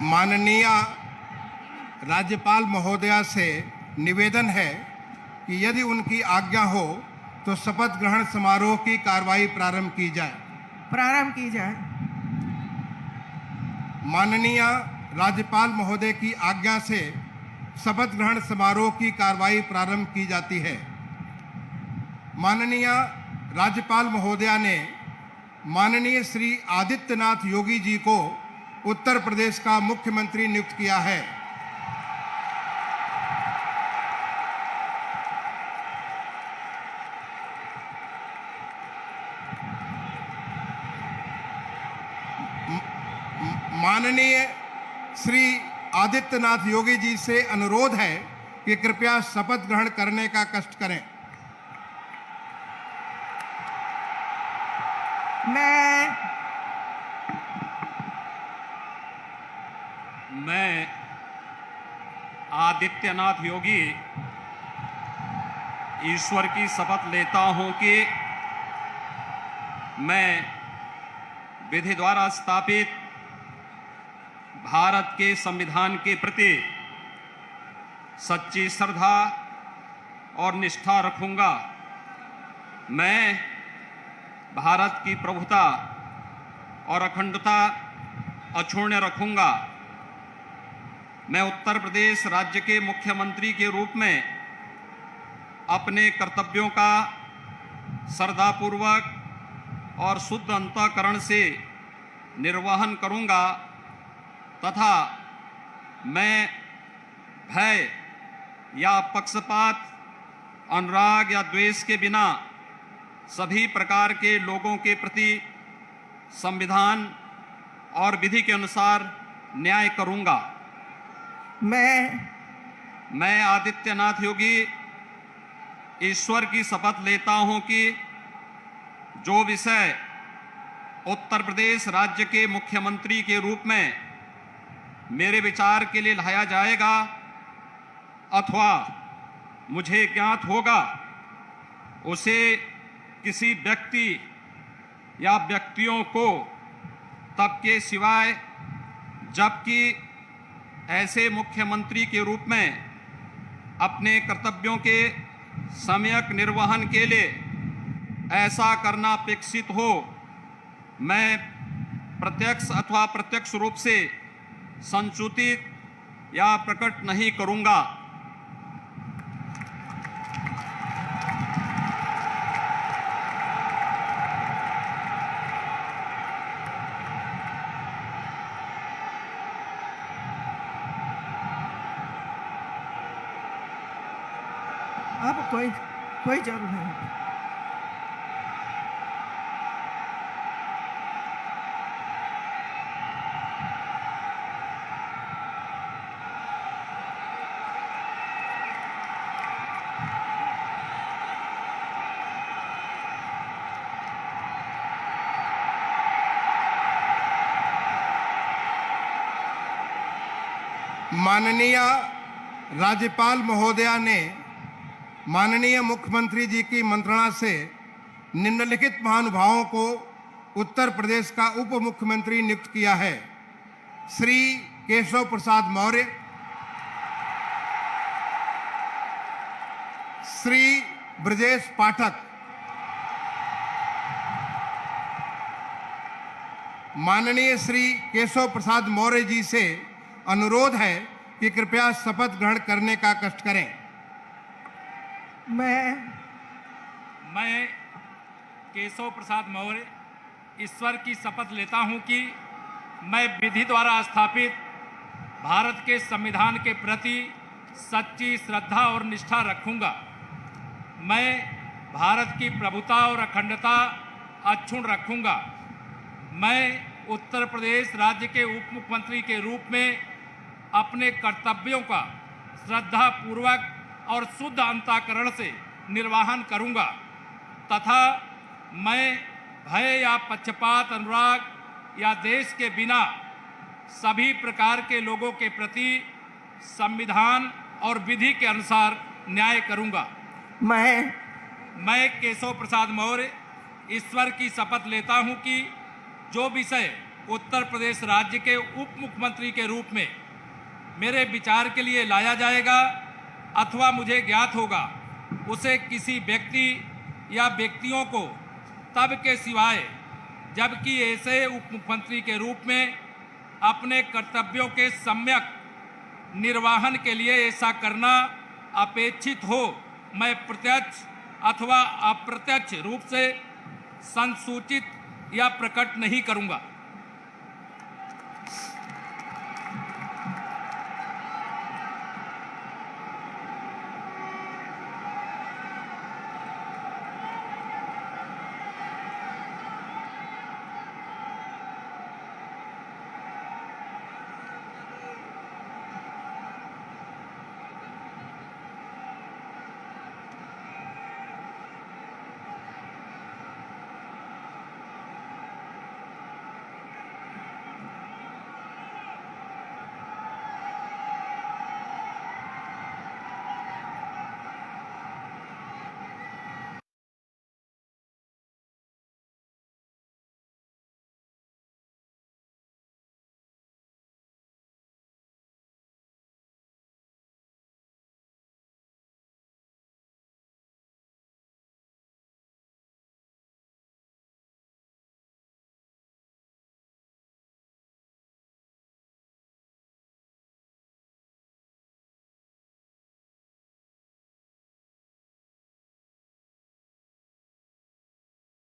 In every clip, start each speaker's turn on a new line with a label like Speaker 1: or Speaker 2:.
Speaker 1: माननीय राज्यपाल महोदया से निवेदन है कि यदि उनकी आज्ञा हो तो शपथ ग्रहण समारोह की कार्रवाई प्रारंभ की जाए। माननीय राज्यपाल महोदय की आज्ञा से शपथ ग्रहण समारोह की कार्रवाई प्रारंभ की जाती है। माननीय राज्यपाल महोदया ने माननीय श्री आदित्यनाथ योगी जी को उत्तर प्रदेश का मुख्यमंत्री नियुक्त किया है। माननीय श्री आदित्यनाथ योगी जी से अनुरोध है कि कृपया शपथ ग्रहण करने का कष्ट करें।
Speaker 2: मैं आदित्यनाथ योगी ईश्वर की शपथ लेता हूं कि मैं विधि द्वारा स्थापित भारत के संविधान के प्रति सच्ची श्रद्धा और निष्ठा रखूंगा। मैं भारत की प्रभुता और अखंडता अक्षुण्ण रखूंगा। मैं उत्तर प्रदेश राज्य के मुख्यमंत्री के रूप में अपने कर्तव्यों का श्रद्धापूर्वक और शुद्ध अंतःकरण से निर्वहन करूंगा तथा मैं भय या पक्षपात, अनुराग या द्वेष के बिना सभी प्रकार के लोगों के प्रति संविधान और विधि के अनुसार न्याय करूंगा। मैं आदित्यनाथ योगी ईश्वर की शपथ लेता हूं कि जो विषय उत्तर प्रदेश राज्य के मुख्यमंत्री के रूप में मेरे विचार के लिए लाया जाएगा अथवा मुझे ज्ञात होगा, उसे किसी व्यक्ति या व्यक्तियों को तब के सिवाय जबकि ऐसे मुख्यमंत्री के रूप में अपने कर्तव्यों के सम्यक निर्वहन के लिए ऐसा करना अपेक्षित हो, मैं प्रत्यक्ष अथवा अप्रत्यक्ष रूप से संसूचित या प्रकट नहीं करूंगा।
Speaker 3: अब कोई जरूरत नहीं।
Speaker 1: माननीय राज्यपाल महोदया ने माननीय मुख्यमंत्री जी की मंत्रणा से निम्नलिखित महानुभावों को उत्तर प्रदेश का उप मुख्यमंत्री नियुक्त किया है। श्री केशव प्रसाद मौर्य, श्री ब्रजेश पाठक। माननीय श्री केशव प्रसाद मौर्य जी से अनुरोध है कि कृपया शपथ ग्रहण करने का कष्ट करें।
Speaker 4: मैं केशव प्रसाद मौर्य ईश्वर की शपथ लेता हूं कि मैं विधि द्वारा स्थापित भारत के संविधान के प्रति सच्ची श्रद्धा और निष्ठा रखूंगा। मैं भारत की प्रभुता और अखंडता अक्षुण्ण रखूंगा। मैं उत्तर प्रदेश राज्य के उप मुख्यमंत्री के रूप में अपने कर्तव्यों का श्रद्धापूर्वक और शुद्ध अंतःकरण से निर्वहन करूंगा तथा मैं भय या पक्षपात, अनुराग या देश के बिना सभी प्रकार के लोगों के प्रति संविधान और विधि के अनुसार न्याय करूंगा। मैं केशव प्रसाद मौर्य ईश्वर की शपथ लेता हूं कि जो विषय उत्तर प्रदेश राज्य के उप मुख्यमंत्री के रूप में मेरे विचार के लिए लाया जाएगा अथवा मुझे ज्ञात होगा उसे किसी व्यक्ति या व्यक्तियों को तब के सिवाय जबकि ऐसे उप मुख्यमंत्री के रूप में अपने कर्तव्यों के सम्यक निर्वहन के लिए ऐसा करना अपेक्षित हो मैं प्रत्यक्ष अथवा अप्रत्यक्ष रूप से संसूचित या प्रकट नहीं करूंगा।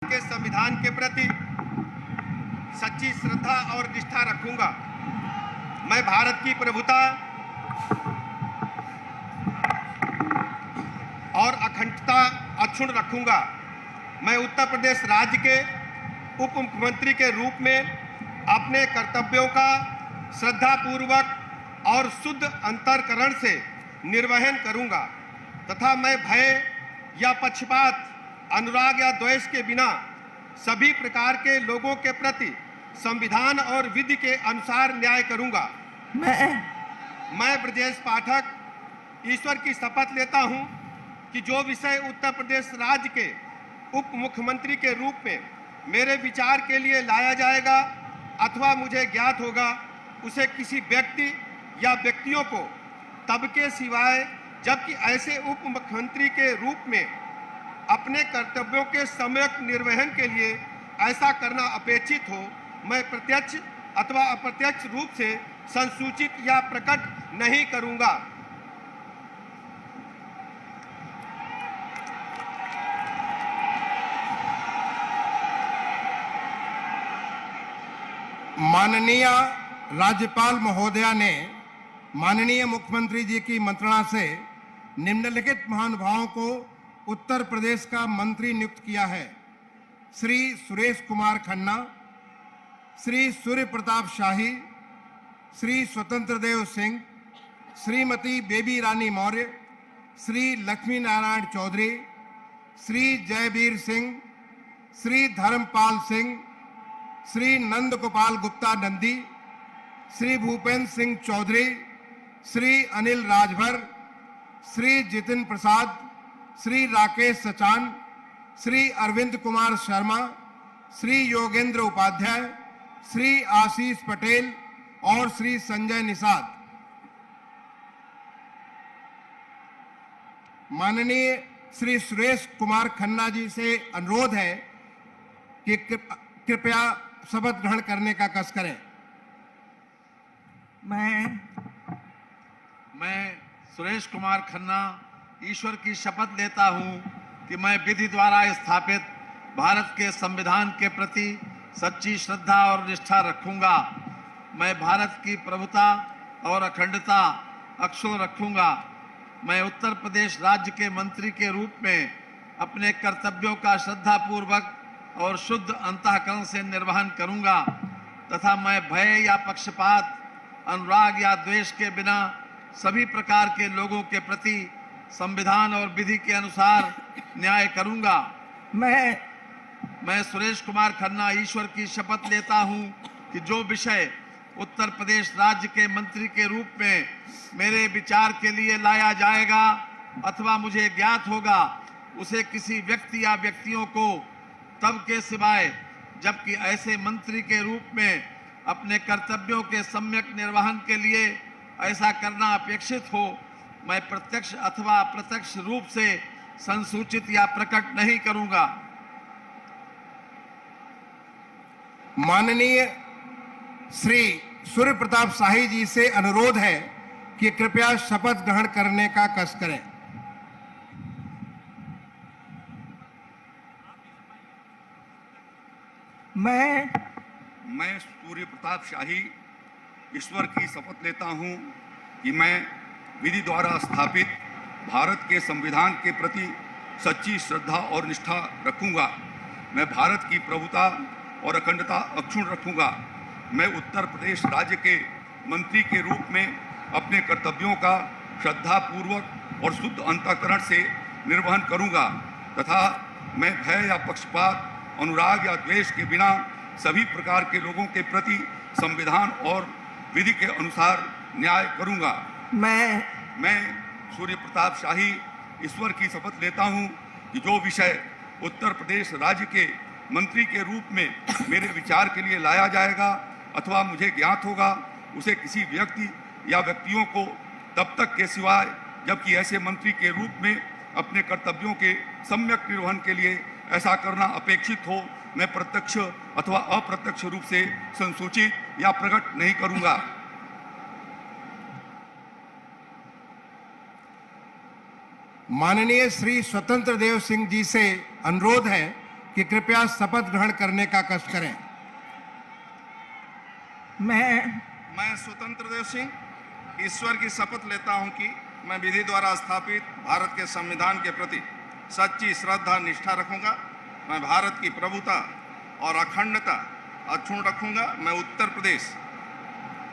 Speaker 1: के संविधान के प्रति सच्ची श्रद्धा और निष्ठा रखूंगा। मैं भारत की प्रभुता और अखंडता अक्षुण्ण रखूंगा। मैं उत्तर प्रदेश राज्य के उप मुख्यमंत्री के रूप में अपने कर्तव्यों का श्रद्धापूर्वक और शुद्ध अंतःकरण से निर्वहन करूंगा तथा मैं भय या पक्षपात, अनुराग या द्वेष के बिना सभी प्रकार के लोगों के प्रति संविधान और विधि के अनुसार न्याय करूंगा। मैं ब्रजेश पाठक ईश्वर की शपथ लेता हूं कि जो विषय उत्तर प्रदेश राज्य के उप मुख्यमंत्री के रूप में मेरे विचार के लिए लाया जाएगा अथवा मुझे ज्ञात होगा उसे किसी व्यक्ति या व्यक्तियों को तब के सिवाय जबकि ऐसे उप मुख्यमंत्री के रूप में अपने कर्तव्यों के सम्यक निर्वहन के लिए ऐसा करना अपेक्षित हो मैं प्रत्यक्ष अथवा अप्रत्यक्ष रूप से संसूचित या प्रकट नहीं करूंगा। माननीय राज्यपाल महोदया ने माननीय मुख्यमंत्री जी की मंत्रणा से निम्नलिखित महानुभावों को उत्तर प्रदेश का मंत्री नियुक्त किया है। श्री सुरेश कुमार खन्ना, श्री सूर्य प्रताप शाही, श्री स्वतंत्र देव सिंह, श्रीमती बेबी रानी मौर्य, श्री लक्ष्मी नारायण चौधरी, श्री जयवीर सिंह, श्री धर्मपाल सिंह, श्री नंद गोपाल गुप्ता नंदी, श्री भूपेंद्र सिंह चौधरी, श्री अनिल राजभर, श्री जितिन प्रसाद, श्री राकेश सचान, श्री अरविंद कुमार शर्मा, श्री योगेंद्र उपाध्याय, श्री आशीष पटेल और श्री संजय निषाद। माननीय श्री सुरेश कुमार खन्ना जी से अनुरोध है कि कृपया शपथ ग्रहण करने का कस करें।
Speaker 5: मैं सुरेश कुमार खन्ना ईश्वर की शपथ लेता हूं कि मैं विधि द्वारा स्थापित भारत के संविधान के प्रति सच्ची श्रद्धा और निष्ठा रखूंगा। मैं भारत की प्रभुता और अखंडता अक्षुण्ण रखूंगा। मैं उत्तर प्रदेश राज्य के मंत्री के रूप में अपने कर्तव्यों का श्रद्धापूर्वक और शुद्ध अंतःकरण से निर्वहन करूंगा तथा मैं भय या पक्षपात, अनुराग या द्वेष के बिना सभी प्रकार के लोगों के प्रति संविधान और विधि के अनुसार न्याय करूंगा। मैं सुरेश कुमार खन्ना ईश्वर की शपथ लेता हूं कि जो विषय उत्तर प्रदेश राज्य के मंत्री के रूप में मेरे विचार के लिए लाया जाएगा अथवा मुझे ज्ञात होगा उसे किसी व्यक्ति या व्यक्तियों को तब के सिवाय जबकि ऐसे मंत्री के रूप में अपने कर्तव्यों के सम्यक निर्वहन के लिए ऐसा करना अपेक्षित हो, मैं प्रत्यक्ष अथवा अप्रत्यक्ष रूप से संसूचित या प्रकट नहीं करूंगा।
Speaker 1: माननीय श्री सूर्य प्रताप शाही जी से अनुरोध है कि कृपया शपथ ग्रहण करने का कष्ट करें।
Speaker 6: मैं सूर्य प्रताप शाही ईश्वर की शपथ लेता हूं कि मैं विधि द्वारा स्थापित भारत के संविधान के प्रति सच्ची श्रद्धा और निष्ठा रखूंगा। मैं भारत की प्रभुता और अखंडता अक्षुण्ण रखूंगा। मैं उत्तर प्रदेश राज्य के मंत्री के रूप में अपने कर्तव्यों का श्रद्धापूर्वक और शुद्ध अंतःकरण से निर्वहन करूंगा तथा मैं भय या पक्षपात, अनुराग या द्वेष के बिना सभी प्रकार के लोगों के प्रति संविधान और विधि के अनुसार न्याय करूंगा। मैं सूर्य प्रताप शाही ईश्वर की शपथ लेता हूं कि जो विषय उत्तर प्रदेश राज्य के मंत्री के रूप में मेरे विचार के लिए लाया जाएगा अथवा मुझे ज्ञात होगा, उसे किसी व्यक्ति या व्यक्तियों को तब तक के सिवाय जबकि ऐसे मंत्री के रूप में अपने कर्तव्यों के सम्यक निर्वहन के लिए ऐसा करना अपेक्षित हो, मैं प्रत्यक्ष अथवा अप्रत्यक्ष रूप से संसूचित या प्रकट नहीं करूंगा।
Speaker 1: माननीय श्री स्वतंत्र देव सिंह जी से अनुरोध है कि कृपया शपथ ग्रहण करने का कष्ट करें।
Speaker 7: मैं स्वतंत्र देव सिंह ईश्वर की शपथ लेता हूं कि मैं विधि द्वारा स्थापित भारत के संविधान के प्रति सच्ची श्रद्धा निष्ठा रखूंगा। मैं भारत की प्रभुता और अखंडता अक्षुण्ण रखूंगा। मैं उत्तर प्रदेश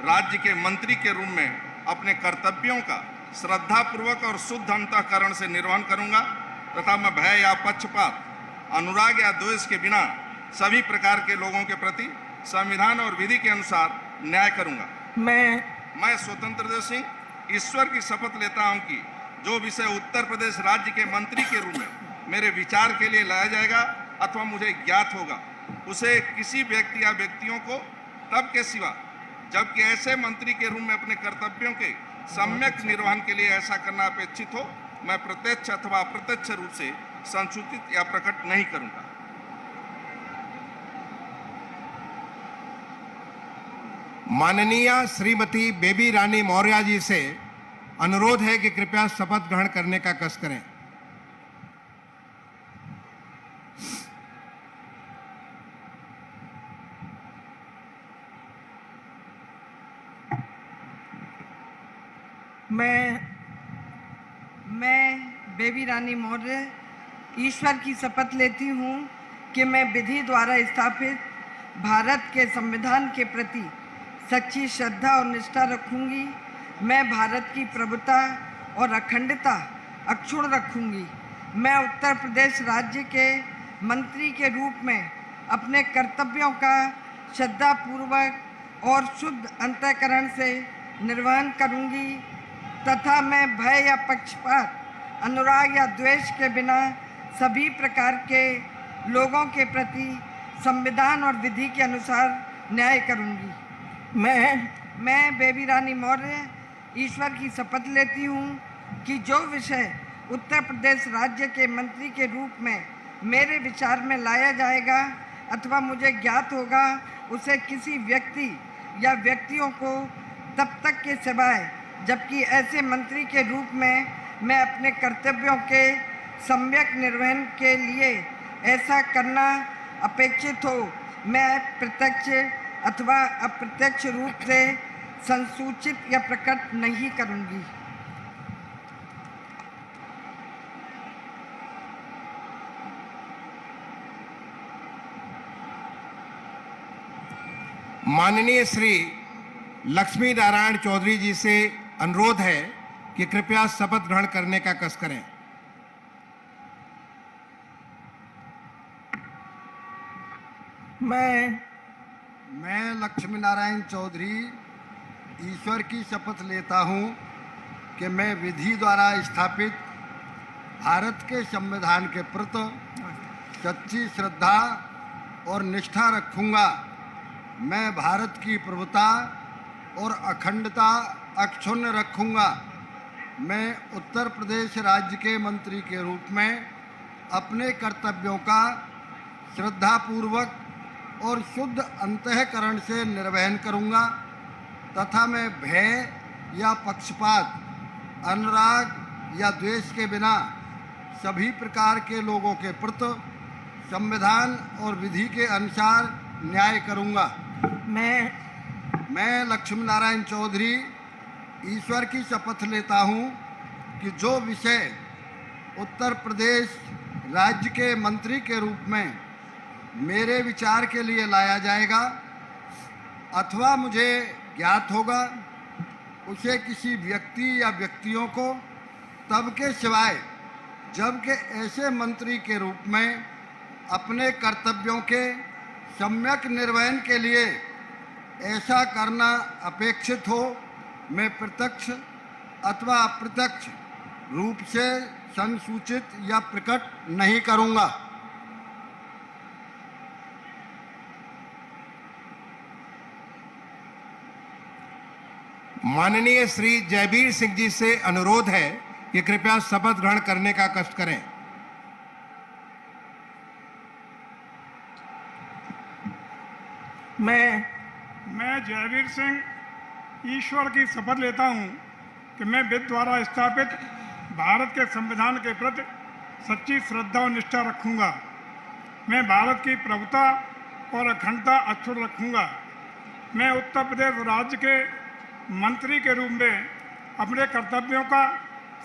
Speaker 7: राज्य के मंत्री के रूप में अपने कर्तव्यों का श्रद्धापूर्वक और शुद्ध अंतःकरण से निर्वहन करूंगा तथा मैं भय या पक्षपात, अनुराग या द्वेष के बिना सभी प्रकार के लोगों के प्रति संविधान और विधि के अनुसार न्याय करूंगा। मैं स्वतंत्र देव सिंह ईश्वर की शपथ लेता हूं कि जो विषय उत्तर प्रदेश राज्य के मंत्री के रूप में मेरे विचार के लिए लाया जाएगा अथवा मुझे ज्ञात होगा, उसे किसी व्यक्ति या व्यक्तियों को तब के सिवा जबकि ऐसे मंत्री के रूप में अपने कर्तव्यों के सम्यक निर्वहन के लिए ऐसा करना अपेक्षित हो, मैं प्रत्यक्ष अथवा अप्रत्यक्ष रूप से संसूचित या प्रकट नहीं करूंगा।
Speaker 1: माननीय श्रीमती बेबी रानी मौर्य जी से अनुरोध है कि कृपया शपथ ग्रहण करने का कष्ट करें।
Speaker 3: मैं बेबी रानी मौर्य ईश्वर की शपथ लेती हूँ कि मैं विधि द्वारा स्थापित भारत के संविधान के प्रति सच्ची श्रद्धा और निष्ठा रखूंगी। मैं भारत की प्रभुता और अखंडता अक्षुण्ण रखूंगी। मैं उत्तर प्रदेश राज्य के मंत्री के रूप में अपने कर्तव्यों का श्रद्धापूर्वक और शुद्ध अंतःकरण से निर्वहन करूंगी तथा मैं भय या पक्षपात, अनुराग या द्वेष के बिना सभी प्रकार के लोगों के प्रति संविधान और विधि के अनुसार न्याय करूंगी। मैं बेबी रानी मौर्य ईश्वर की शपथ लेती हूँ कि जो विषय उत्तर प्रदेश राज्य के मंत्री के रूप में मेरे विचार में लाया जाएगा अथवा मुझे ज्ञात होगा, उसे किसी व्यक्ति या व्यक्तियों को तब तक के सिवाय जबकि ऐसे मंत्री के रूप में मैं अपने कर्तव्यों के सम्यक निर्वहन के लिए ऐसा करना अपेक्षित हो, मैं प्रत्यक्ष अथवा अप्रत्यक्ष रूप से संसूचित या प्रकट नहीं करूंगी।
Speaker 1: माननीय श्री लक्ष्मी नारायण चौधरी जी से अनुरोध है कि कृपया शपथ ग्रहण करने का कष्ट करें।
Speaker 8: मैं लक्ष्मी नारायण चौधरी ईश्वर की शपथ लेता हूं कि मैं विधि द्वारा स्थापित भारत के संविधान के प्रति सच्ची श्रद्धा और निष्ठा रखूंगा। मैं भारत की प्रभुता और अखंडता अक्षुण्ण रखूंगा। मैं उत्तर प्रदेश राज्य के मंत्री के रूप में अपने कर्तव्यों का श्रद्धापूर्वक और शुद्ध अंतःकरण से निर्वहन करूंगा तथा मैं भय या पक्षपात, अनुराग या द्वेष के बिना सभी प्रकार के लोगों के प्रति संविधान और विधि के अनुसार न्याय करूंगा। मैं लक्ष्मी नारायण चौधरी ईश्वर की शपथ लेता हूं कि जो विषय उत्तर प्रदेश राज्य के मंत्री के रूप में मेरे विचार के लिए लाया जाएगा अथवा मुझे ज्ञात होगा, उसे किसी व्यक्ति या व्यक्तियों को तब के सिवाय जबकि ऐसे मंत्री के रूप में अपने कर्तव्यों के सम्यक निर्वहन के लिए ऐसा करना अपेक्षित हो, मैं प्रत्यक्ष अथवा अप्रत्यक्ष रूप से संसूचित या प्रकट नहीं करूंगा।
Speaker 1: माननीय श्री जयवीर सिंह जी से अनुरोध है कि कृपया शपथ ग्रहण करने का कष्ट करें।
Speaker 9: मैं जयवीर सिंह ईश्वर की शपथ लेता हूं कि मैं विधि द्वारा स्थापित भारत के संविधान के प्रति सच्ची श्रद्धा और निष्ठा रखूंगा। मैं भारत की प्रभुता और अखंडता अक्षुण्ण रखूंगा। मैं उत्तर प्रदेश राज्य के मंत्री के रूप में अपने कर्तव्यों का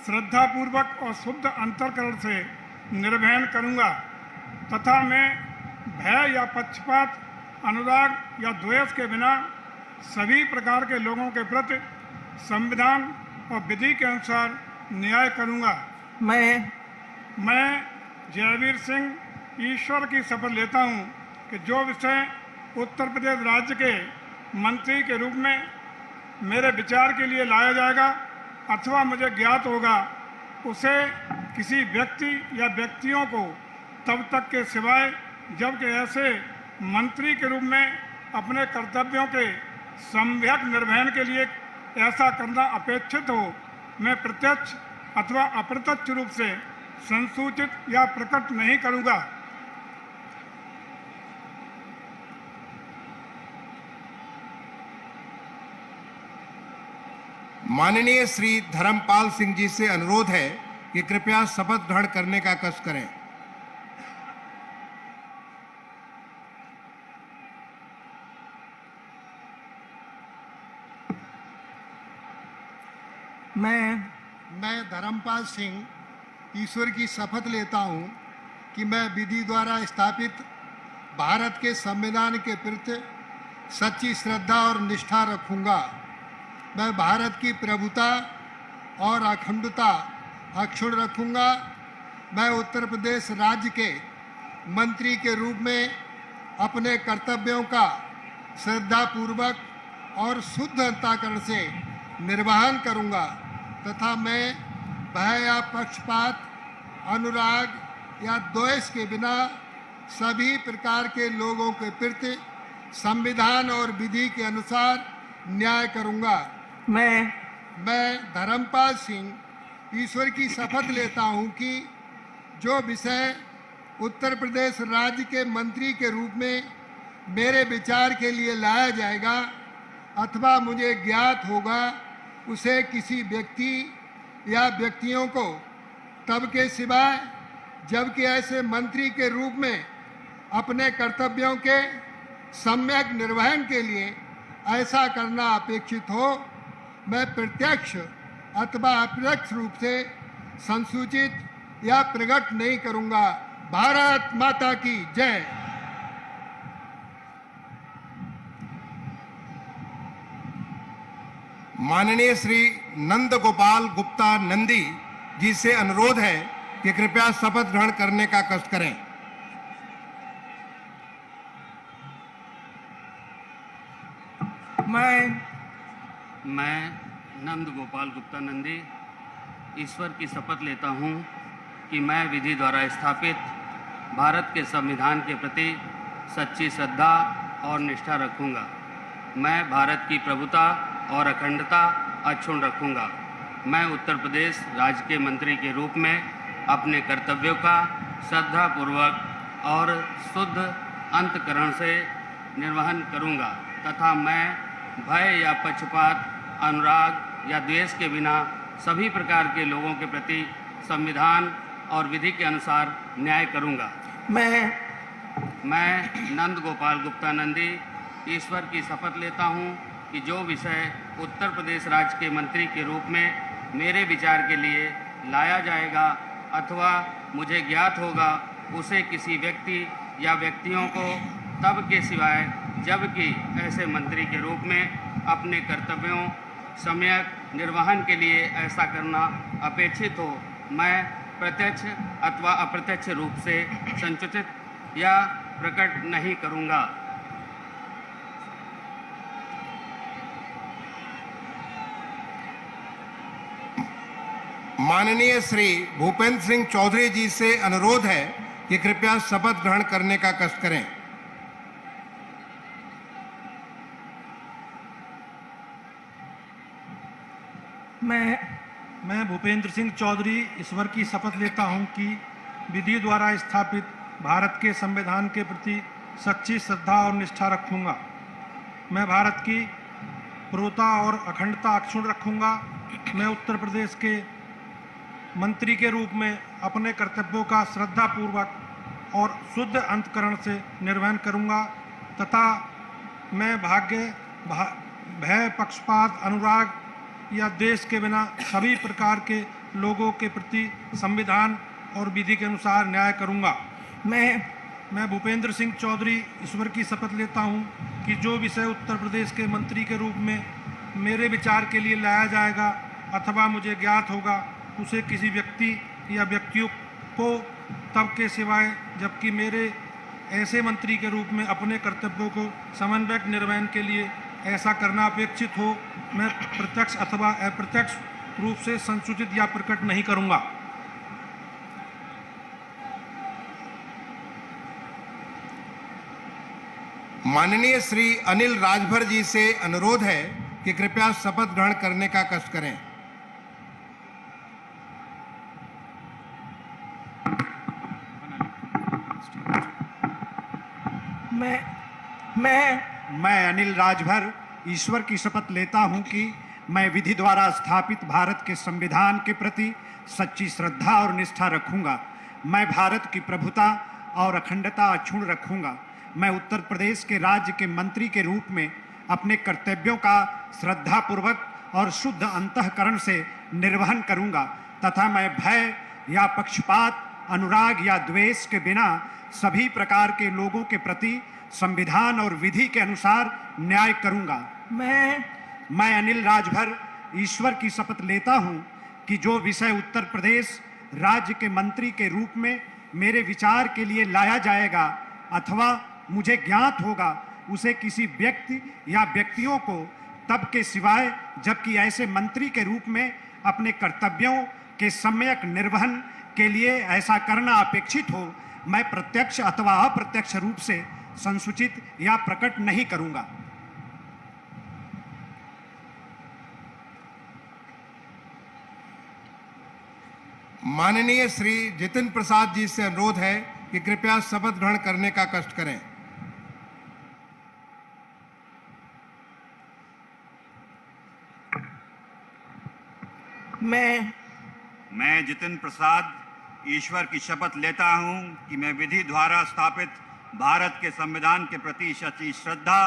Speaker 9: श्रद्धापूर्वक और शुद्ध अंतःकरण से निर्वहन करूंगा तथा मैं भय या पक्षपात, अनुराग या द्वेष के बिना सभी प्रकार के लोगों के प्रति संविधान और विधि के अनुसार न्याय करूंगा। मैं जयवीर सिंह ईश्वर की शपथ लेता हूं कि जो विषय उत्तर प्रदेश राज्य के मंत्री के रूप में मेरे विचार के लिए लाया जाएगा अथवा मुझे ज्ञात होगा, उसे किसी व्यक्ति या व्यक्तियों को तब तक के सिवाय जबकि ऐसे मंत्री के रूप में अपने कर्तव्यों के सम्यक निर्वहन के लिए ऐसा करना अपेक्षित हो, मैं प्रत्यक्ष अथवा अप्रत्यक्ष रूप से संसूचित या प्रकट नहीं करूंगा।
Speaker 1: माननीय श्री धर्मपाल सिंह जी से अनुरोध है कि कृपया शपथ ग्रहण करने का कष्ट करें।
Speaker 10: मैं धर्मपाल सिंह ईश्वर की शपथ लेता हूं कि मैं विधि द्वारा स्थापित भारत के संविधान के प्रति सच्ची श्रद्धा और निष्ठा रखूंगा। मैं भारत की प्रभुता और अखंडता अक्षुण्ण रखूंगा। मैं उत्तर प्रदेश राज्य के मंत्री के रूप में अपने कर्तव्यों का श्रद्धापूर्वक और शुद्ध अंतःकरण से निर्वहन करूंगा तथा मैं भय या पक्षपात, अनुराग या द्वेष के बिना सभी प्रकार के लोगों के प्रति संविधान और विधि के अनुसार न्याय करूंगा। मैं धर्मपाल सिंह ईश्वर की शपथ लेता हूं कि जो विषय उत्तर प्रदेश राज्य के मंत्री के रूप में मेरे विचार के लिए लाया जाएगा अथवा मुझे ज्ञात होगा, उसे किसी व्यक्ति या व्यक्तियों को तब के सिवाय जबकि ऐसे मंत्री के रूप में अपने कर्तव्यों के सम्यक निर्वहन के लिए ऐसा करना अपेक्षित हो, मैं प्रत्यक्ष अथवा अप्रत्यक्ष रूप से संसूचित या प्रकट नहीं करूंगा। भारत माता की जय।
Speaker 1: माननीय श्री नंद गोपाल गुप्ता नंदी जी से अनुरोध है कि कृपया शपथ ग्रहण करने का कष्ट करें।
Speaker 11: मैं नंद गोपाल गुप्ता नंदी ईश्वर की शपथ लेता हूं कि मैं विधि द्वारा स्थापित भारत के संविधान के प्रति सच्ची श्रद्धा और निष्ठा रखूंगा। मैं भारत की प्रभुता और अखंडता अक्षुण्ण रखूंगा। मैं उत्तर प्रदेश राज्य के मंत्री के रूप में अपने कर्तव्यों का श्रद्धापूर्वक और शुद्ध अंतःकरण से निर्वहन करूंगा तथा मैं भय या पक्षपात, अनुराग या द्वेष के बिना सभी प्रकार के लोगों के प्रति संविधान और विधि के अनुसार न्याय करूंगा। मैं नंद गोपाल गुप्ता नंदी ईश्वर की शपथ लेता हूं कि जो विषय उत्तर प्रदेश राज्य के मंत्री के रूप में मेरे विचार के लिए लाया जाएगा अथवा मुझे ज्ञात होगा, उसे किसी व्यक्ति या व्यक्तियों को तब के सिवाय जबकि ऐसे मंत्री के रूप में अपने कर्तव्यों सम्यक निर्वहन के लिए ऐसा करना अपेक्षित हो, मैं प्रत्यक्ष अथवा अप्रत्यक्ष रूप से संसूचित या प्रकट नहीं करूंगा।
Speaker 1: माननीय श्री भूपेंद्र सिंह चौधरी जी से अनुरोध है कि कृपया शपथ ग्रहण करने का कष्ट करें।
Speaker 12: मैं भूपेंद्र सिंह चौधरी ईश्वर की शपथ लेता हूं कि विधि द्वारा स्थापित भारत के संविधान के प्रति सच्ची श्रद्धा और निष्ठा रखूंगा। मैं भारत की प्रभुता और अखंडता अक्षुण्ण रखूंगा। मैं उत्तर प्रदेश के मंत्री के रूप में अपने कर्तव्यों का श्रद्धापूर्वक और शुद्ध अंतःकरण से निर्वहन करूंगा तथा मैं भय, पक्षपात, अनुराग या देश के बिना सभी प्रकार के लोगों के प्रति संविधान और विधि के अनुसार न्याय करूंगा। मैं भूपेंद्र सिंह चौधरी ईश्वर की शपथ लेता हूं कि जो विषय उत्तर प्रदेश के मंत्री के रूप में मेरे विचार के लिए लाया जाएगा अथवा मुझे ज्ञात होगा, उसे किसी व्यक्ति या व्यक्तियों को तब के सिवाय जबकि मेरे ऐसे मंत्री के रूप में अपने कर्तव्यों को समन्वयक निर्वहन के लिए ऐसा करना अपेक्षित हो, मैं प्रत्यक्ष अथवा अप्रत्यक्ष रूप से संसूचित या प्रकट नहीं करूंगा।
Speaker 1: माननीय श्री अनिल राजभर जी से अनुरोध है कि कृपया शपथ ग्रहण करने का कष्ट करें।
Speaker 13: मैं अनिल राजभर ईश्वर की शपथ लेता हूं कि मैं विधि द्वारा स्थापित भारत के संविधान के प्रति सच्ची श्रद्धा और निष्ठा रखूंगा। मैं भारत की प्रभुता और अखंडता अक्षुण्ण रखूंगा। मैं उत्तर प्रदेश के राज्य के मंत्री के रूप में अपने कर्तव्यों का श्रद्धापूर्वक और शुद्ध अंतःकरण से निर्वहन करूंगा तथा मैं भय या पक्षपात, अनुराग या द्वेष के बिना सभी प्रकार के लोगों के प्रति संविधान और विधि के अनुसार न्याय करूंगा। मैं अनिल राजभर ईश्वर की शपथ लेता हूं कि जो विषय उत्तर प्रदेश राज्य के मंत्री के रूप में मेरे विचार के लिए लाया जाएगा अथवा मुझे ज्ञात होगा, उसे किसी व्यक्ति या व्यक्तियों को तब के सिवाय जबकि ऐसे मंत्री के रूप में अपने कर्तव्यों के सम्यक निर्वहन के लिए ऐसा करना अपेक्षित हो, मैं प्रत्यक्ष अथवा अप्रत्यक्ष रूप से संसूचित या प्रकट नहीं करूंगा।
Speaker 1: माननीय श्री जितिन प्रसाद जी से अनुरोध है कि कृपया शपथ ग्रहण करने का कष्ट करें।
Speaker 14: मैं जितिन प्रसाद ईश्वर की शपथ लेता हूं कि मैं विधि द्वारा स्थापित भारत के संविधान के प्रति सच्ची श्रद्धा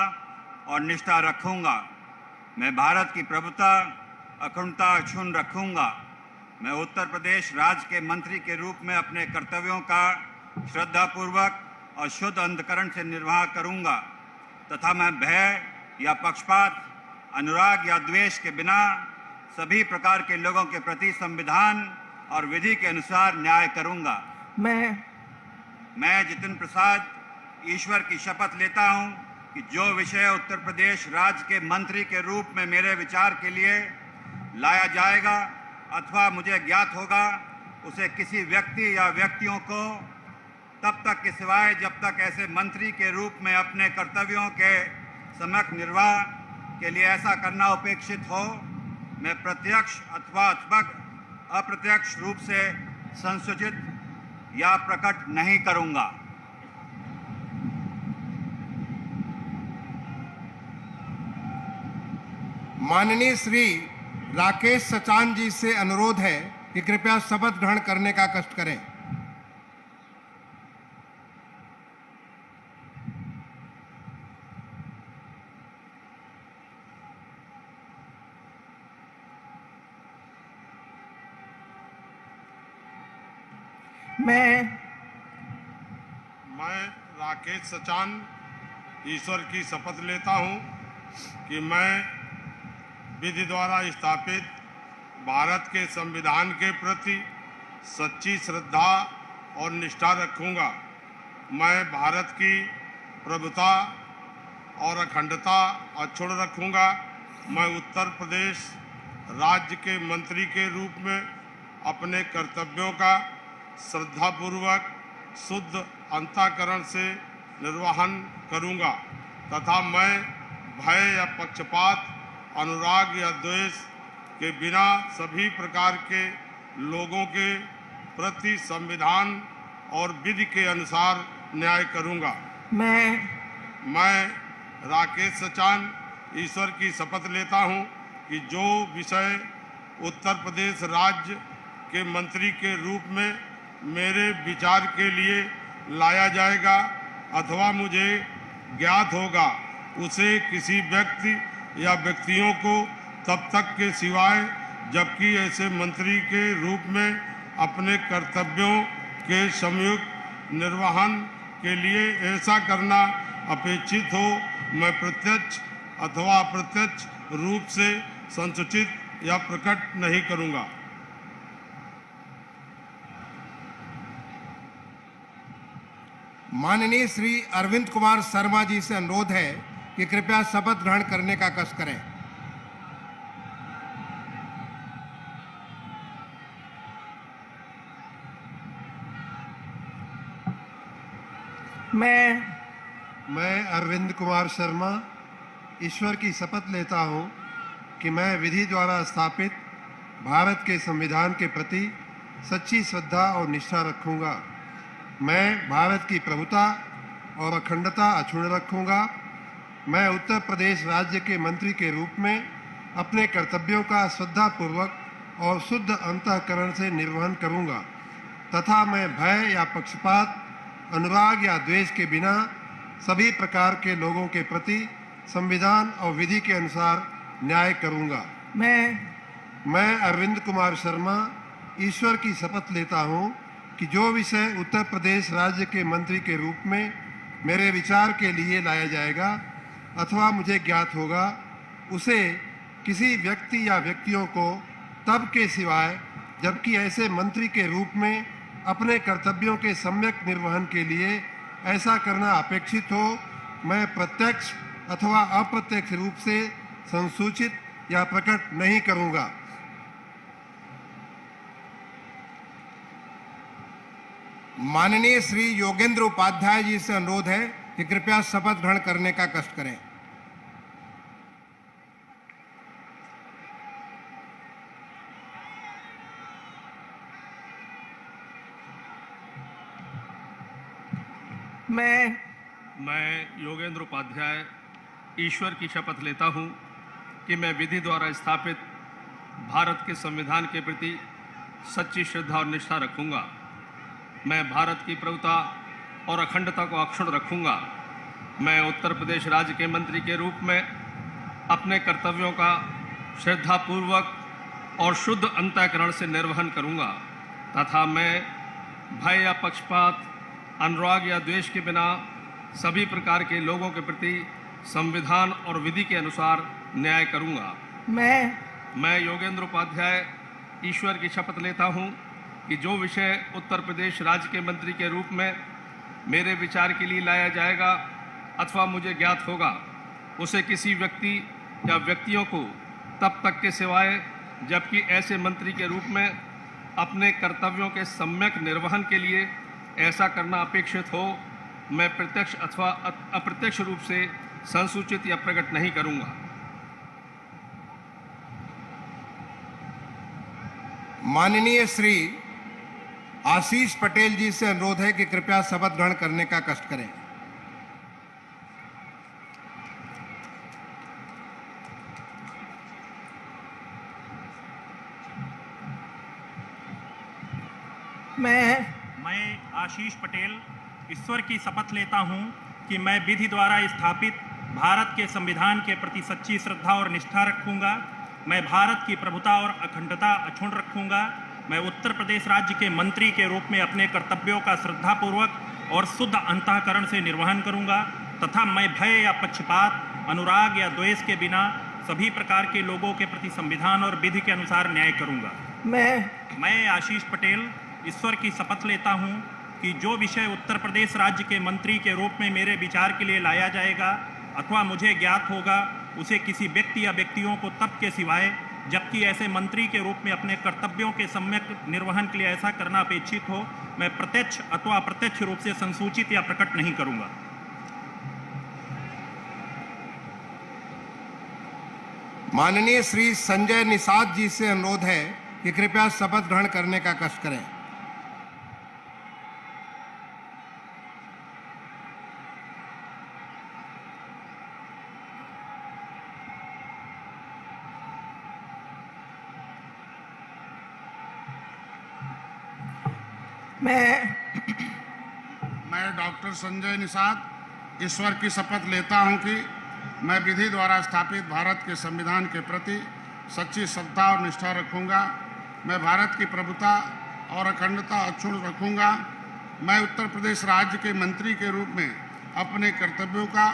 Speaker 14: और निष्ठा रखूंगा। मैं भारत की प्रभुता, अखंडता अक्षुण्ण रखूंगा। मैं उत्तर प्रदेश राज्य के मंत्री के रूप में अपने कर्तव्यों का श्रद्धापूर्वक और शुद्ध अंतःकरण से निर्वाह करूंगा तथा मैं भय या पक्षपात, अनुराग या द्वेष के बिना सभी प्रकार के लोगों के प्रति संविधान और विधि के अनुसार न्याय करूंगा। मैं जितिन प्रसाद ईश्वर की शपथ लेता हूं कि जो विषय उत्तर प्रदेश राज्य के मंत्री के रूप में मेरे विचार के लिए लाया जाएगा अथवा मुझे ज्ञात होगा, उसे किसी व्यक्ति या व्यक्तियों को तब तक के सिवाय जब तक ऐसे मंत्री के रूप में अपने कर्तव्यों के सम्यक निर्वाह के लिए ऐसा करना अपेक्षित हो, मैं प्रत्यक्ष अथवा अप्रत्यक्ष रूप से संसूचित या प्रकट नहीं करूंगा।
Speaker 1: माननीय श्री राकेश सचान जी से अनुरोध है कि कृपया शपथ ग्रहण करने का कष्ट करें।
Speaker 9: मैं राकेश सचान ईश्वर की शपथ लेता हूं कि मैं विधि द्वारा स्थापित भारत के संविधान के प्रति सच्ची श्रद्धा और निष्ठा रखूंगा। मैं भारत की प्रभुता और अखंडता अक्षुण्ण रखूंगा। मैं उत्तर प्रदेश राज्य के मंत्री के रूप में अपने कर्तव्यों का श्रद्धापूर्वक शुद्ध अंतःकरण से निर्वहन करूंगा तथा मैं भय या पक्षपात, अनुराग या द्वेष के बिना सभी प्रकार के लोगों के प्रति संविधान और विधि के अनुसार न्याय करूंगा। मैं राकेश सचान ईश्वर की शपथ लेता हूं कि जो विषय उत्तर प्रदेश राज्य के मंत्री के रूप में मेरे विचार के लिए लाया जाएगा अथवा मुझे ज्ञात होगा, उसे किसी व्यक्ति या व्यक्तियों को तब तक के सिवाय जबकि ऐसे मंत्री के रूप में अपने कर्तव्यों के संयुक्त निर्वहन के लिए ऐसा करना अपेक्षित हो, मैं प्रत्यक्ष अथवा अप्रत्यक्ष रूप से संसूचित या प्रकट नहीं करूंगा।
Speaker 1: माननीय श्री अरविंद कुमार शर्मा जी से अनुरोध है कि कृपया शपथ ग्रहण करने का कष्ट करें।
Speaker 8: मैं अरविंद कुमार शर्मा ईश्वर की शपथ लेता हूं कि मैं विधि द्वारा स्थापित भारत के संविधान के प्रति सच्ची श्रद्धा और निष्ठा रखूंगा। मैं भारत की प्रभुता और अखंडता अक्षुण्ण रखूंगा। मैं उत्तर प्रदेश राज्य के मंत्री के रूप में अपने कर्तव्यों का श्रद्धापूर्वक और शुद्ध अंतःकरण से निर्वहन करूंगा तथा मैं भय या पक्षपात, अनुराग या द्वेष के बिना सभी प्रकार के लोगों के प्रति संविधान और विधि के अनुसार न्याय करूंगा। मैं अरविंद कुमार शर्मा ईश्वर की शपथ लेता हूं कि जो विषय उत्तर प्रदेश राज्य के मंत्री के रूप में मेरे विचार के लिए लाया जाएगा अथवा मुझे ज्ञात होगा, उसे किसी व्यक्ति या व्यक्तियों को तब के सिवाय जबकि ऐसे मंत्री के रूप में अपने कर्तव्यों के सम्यक निर्वहन के लिए ऐसा करना अपेक्षित हो, मैं प्रत्यक्ष अथवा अप्रत्यक्ष रूप से संसूचित या प्रकट नहीं करूंगा।
Speaker 1: माननीय श्री योगेंद्र उपाध्याय जी से अनुरोध है कि कृपया शपथ ग्रहण करने का कष्ट करें।
Speaker 2: मैं योगेंद्र उपाध्याय ईश्वर की शपथ लेता हूं कि मैं विधि द्वारा स्थापित भारत के संविधान के प्रति सच्ची श्रद्धा और निष्ठा रखूंगा। मैं भारत की प्रभुता और अखंडता को अक्षुण्ण रखूंगा। मैं उत्तर प्रदेश राज्य के मंत्री के रूप में अपने कर्तव्यों का श्रद्धापूर्वक और शुद्ध अंतःकरण से निर्वहन करूंगा तथा मैं भय या पक्षपात, अनुराग या द्वेष के बिना सभी प्रकार के लोगों के प्रति संविधान और विधि के अनुसार न्याय करूंगा। मैं योगेंद्र उपाध्याय ईश्वर की शपथ लेता हूं कि जो विषय उत्तर प्रदेश राज्य के मंत्री के रूप में मेरे विचार के लिए लाया जाएगा अथवा मुझे ज्ञात होगा, उसे किसी व्यक्ति या व्यक्तियों को तब तक के सिवाय जबकि ऐसे मंत्री के रूप में अपने कर्तव्यों के सम्यक निर्वहन के लिए ऐसा करना अपेक्षित हो, मैं प्रत्यक्ष अथवा अप्रत्यक्ष रूप से संसूचित या प्रकट नहीं करूंगा।
Speaker 1: माननीय श्री आशीष पटेल जी से अनुरोध है कि कृपया शपथ ग्रहण करने का कष्ट करें।
Speaker 15: मैं आशीष पटेल ईश्वर की शपथ लेता हूं कि मैं विधि द्वारा स्थापित भारत के संविधान के प्रति सच्ची श्रद्धा और निष्ठा रखूंगा। मैं भारत की प्रभुता और अखंडता अक्षुण्ण रखूंगा। मैं उत्तर प्रदेश राज्य के मंत्री के रूप में अपने कर्तव्यों का श्रद्धापूर्वक और शुद्ध अंतःकरण से निर्वहन करूंगा तथा मैं भय या पक्षपात, अनुराग या द्वेष के बिना सभी प्रकार के लोगों के प्रति संविधान और विधि के अनुसार न्याय करूंगा। मैं आशीष पटेल ईश्वर की शपथ लेता हूं कि जो विषय उत्तर प्रदेश राज्य के मंत्री के रूप में मेरे विचार के लिए लाया जाएगा अथवा मुझे ज्ञात होगा, उसे किसी व्यक्ति या व्यक्तियों को तब के सिवाय जबकि ऐसे मंत्री के रूप में अपने कर्तव्यों के सम्यक निर्वहन के लिए ऐसा करना अपेक्षित हो, मैं प्रत्यक्ष अथवा अप्रत्यक्ष रूप से संसूचित या प्रकट नहीं करूंगा।
Speaker 1: माननीय श्री संजय निषाद जी से अनुरोध है कि कृपया शपथ ग्रहण करने का कष्ट करें।
Speaker 16: मैं डॉक्टर संजय निषाद ईश्वर की शपथ लेता हूं कि मैं विधि द्वारा स्थापित भारत के संविधान के प्रति सच्ची श्रद्धा और निष्ठा रखूंगा। मैं भारत की प्रभुता और अखंडता अक्षुण्ण रखूंगा। मैं उत्तर प्रदेश राज्य के मंत्री के रूप में अपने कर्तव्यों का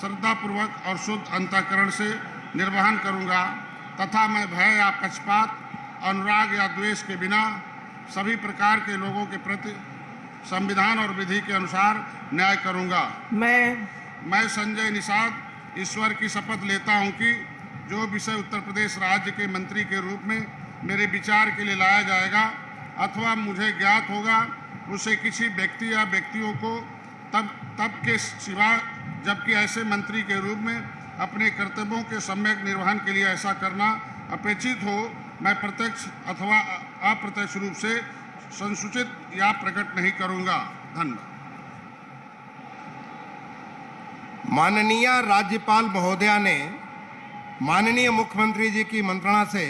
Speaker 16: श्रद्धापूर्वक और शुद्ध अंतःकरण से निर्वहन करूंगा तथा मैं भय या पक्षपात, अनुराग या द्वेष के बिना सभी प्रकार के लोगों के प्रति संविधान और विधि के अनुसार न्याय करूंगा। मैं संजय निषाद ईश्वर की शपथ लेता हूं कि जो विषय उत्तर प्रदेश राज्य के मंत्री के रूप में मेरे विचार के लिए लाया जाएगा अथवा मुझे ज्ञात होगा, उसे किसी व्यक्ति या व्यक्तियों को तब के सिवा जबकि ऐसे मंत्री के रूप में अपने कर्तव्यों के सम्यक निर्वहन के लिए ऐसा करना अपेक्षित हो, मैं प्रत्यक्ष अथवा अप्रत्यक्ष रूप से संसूचित या प्रकट नहीं करूंगा। धन्यवाद।
Speaker 1: माननीय राज्यपाल महोदया ने माननीय मुख्यमंत्री जी की मंत्रणा से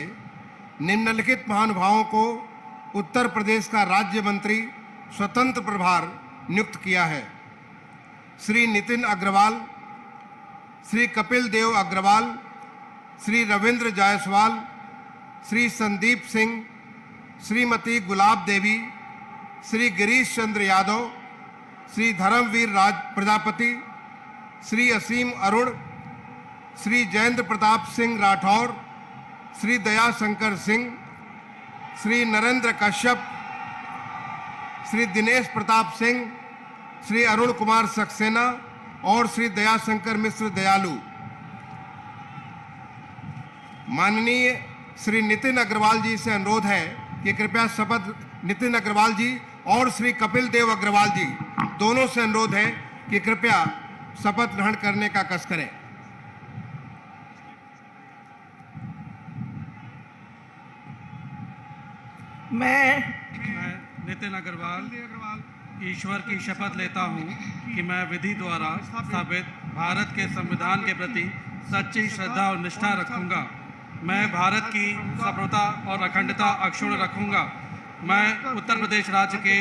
Speaker 1: निम्नलिखित महानुभावों को उत्तर प्रदेश का राज्य मंत्री स्वतंत्र प्रभार नियुक्त किया है। श्री नितिन अग्रवाल, श्री कपिल देव अग्रवाल, श्री रविंद्र जायसवाल, श्री संदीप सिंह, श्रीमती गुलाब देवी, श्री गिरीश चंद्र यादव, श्री धर्मवीर राज प्रजापति, श्री असीम अरुण, श्री जयेंद्र प्रताप सिंह राठौर, श्री दयाशंकर सिंह, श्री नरेंद्र कश्यप, श्री दिनेश प्रताप सिंह, श्री अरुण कुमार सक्सेना और श्री दयाशंकर मिश्र दयालु। माननीय श्री नितिन अग्रवाल जी से अनुरोध है कि कृपया शपथ नितिन अग्रवाल जी और श्री कपिल देव अग्रवाल जी दोनों से अनुरोध है कि कृपया शपथ ग्रहण करने का कष्ट करें।
Speaker 12: मैं नितिन अग्रवाल ईश्वर की शपथ लेता हूं कि मैं विधि द्वारा स्थापित भारत के संविधान के प्रति सच्ची श्रद्धा और निष्ठा रखूंगा। मैं भारत की संप्रभुता और अखंडता अक्षुण्ण रखूंगा। मैं उत्तर प्रदेश राज्य के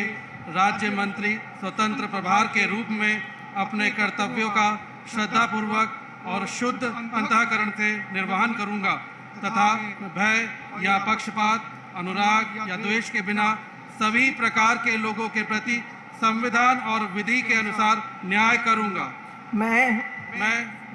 Speaker 12: राज्य मंत्री स्वतंत्र प्रभार के रूप में अपने कर्तव्यों का श्रद्धापूर्वक और शुद्ध अंतःकरण से निर्वहन करूंगा तथा भय या पक्षपात, अनुराग या द्वेष के बिना सभी प्रकार के लोगों के प्रति संविधान और विधि के अनुसार न्याय करूंगा। मैं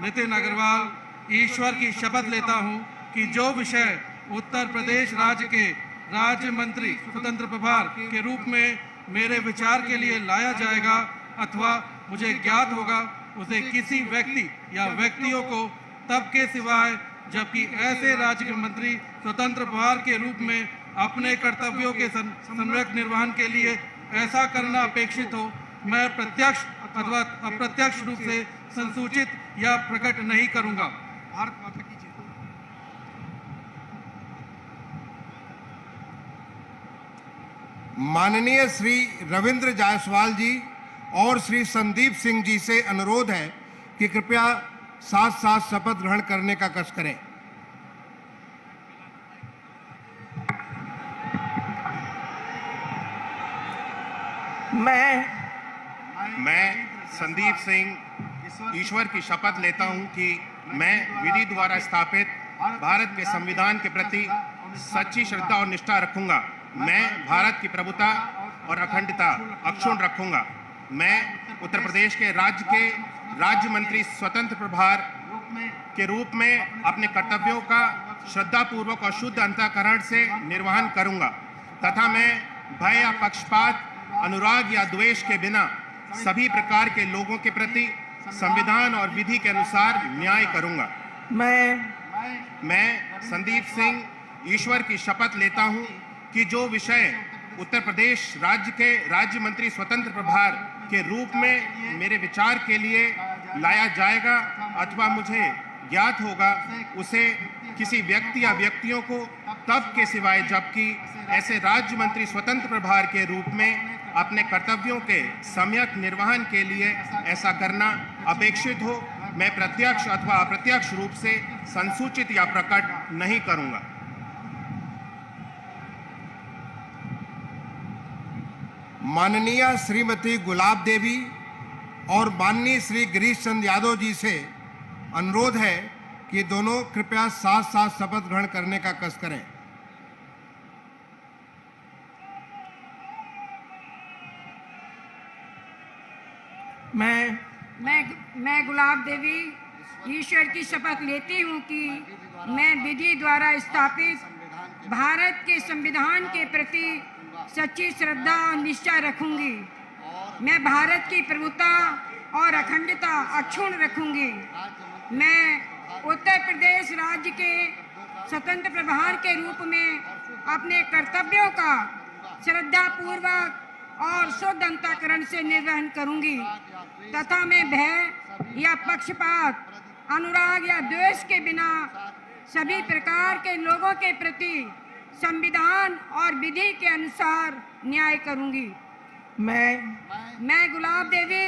Speaker 12: नितिन अग्रवाल ईश्वर की शपथ लेता हूं कि जो विषय उत्तर प्रदेश राज्य के राज्य मंत्री स्वतंत्र प्रभार के रूप में मेरे विचार के लिए लाया जाएगा अथवा मुझे ज्ञात होगा, उसे किसी व्यक्ति या व्यक्तियों को तब के सिवाय जबकि ऐसे राज्य के मंत्री स्वतंत्र प्रभार के रूप में अपने कर्तव्यों के सम्यक निर्वहन के लिए
Speaker 17: ऐसा करना अपेक्षित हो, मैं प्रत्यक्ष अथवा अप्रत्यक्ष रूप से संसूचित या प्रकट नहीं करूंगा। भारत माता की जय।
Speaker 1: माननीय श्री रविंद्र जायसवाल जी और श्री संदीप सिंह जी से अनुरोध है कि कृपया साथ साथ शपथ ग्रहण करने का कष्ट करें।
Speaker 18: मैं संदीप सिंह ईश्वर की शपथ लेता हूं कि मैं विधि द्वारा स्थापित भारत के संविधान के प्रति सच्ची श्रद्धा और निष्ठा रखूंगा। मैं भारत की प्रभुता और अखंडता अक्षुण्ण रखूंगा। मैं उत्तर प्रदेश के राज्य मंत्री स्वतंत्र प्रभार के रूप में अपने कर्तव्यों का श्रद्धापूर्वक और शुद्ध अंतःकरण से निर्वहन करूंगा तथा मैं भय या पक्षपात, अनुराग या द्वेष के बिना सभी प्रकार के लोगों के प्रति संविधान और विधि के अनुसार न्याय करूंगा। मैं संदीप सिंह ईश्वर की शपथ लेता हूं कि जो विषय उत्तर प्रदेश राज्य के राज्य मंत्री स्वतंत्र प्रभार के रूप में मेरे विचार के लिए लाया जाएगा अथवा मुझे ज्ञात होगा, उसे किसी व्यक्ति या व्यक्तियों को तब के सिवाय जबकि ऐसे राज्य मंत्री स्वतंत्र प्रभार के रूप में अपने कर्तव्यों के सम्यक निर्वहन के लिए ऐसा करना अपेक्षित हो, मैं प्रत्यक्ष अथवा अप्रत्यक्ष रूप से संसूचित या प्रकट नहीं करूंगा।
Speaker 1: माननीय श्रीमती गुलाब देवी और माननीय श्री गिरीश चंद्र यादव जी से अनुरोध है कि दोनों कृपया साथ साथ शपथ ग्रहण करने का कष्ट करें।
Speaker 19: मैं गुलाब देवी ईश्वर की शपथ लेती हूँ कि मैं विधि द्वारा स्थापित भारत के संविधान के प्रति सच्ची श्रद्धा और निष्ठा रखूंगी। मैं भारत की प्रभुता और अखंडता अक्षुण्ण रखूंगी। मैं उत्तर प्रदेश राज्य के स्वतंत्र प्रभार के रूप में अपने कर्तव्यों का श्रद्धापूर्वक और शुद्ध अंतःकरण से निर्वहन करूंगी तथा मैं भय या पक्षपात, अनुराग या द्वेष के बिना सभी प्रकार के लोगों के प्रति संविधान और विधि के अनुसार न्याय करूंगी। मैं गुलाब देवी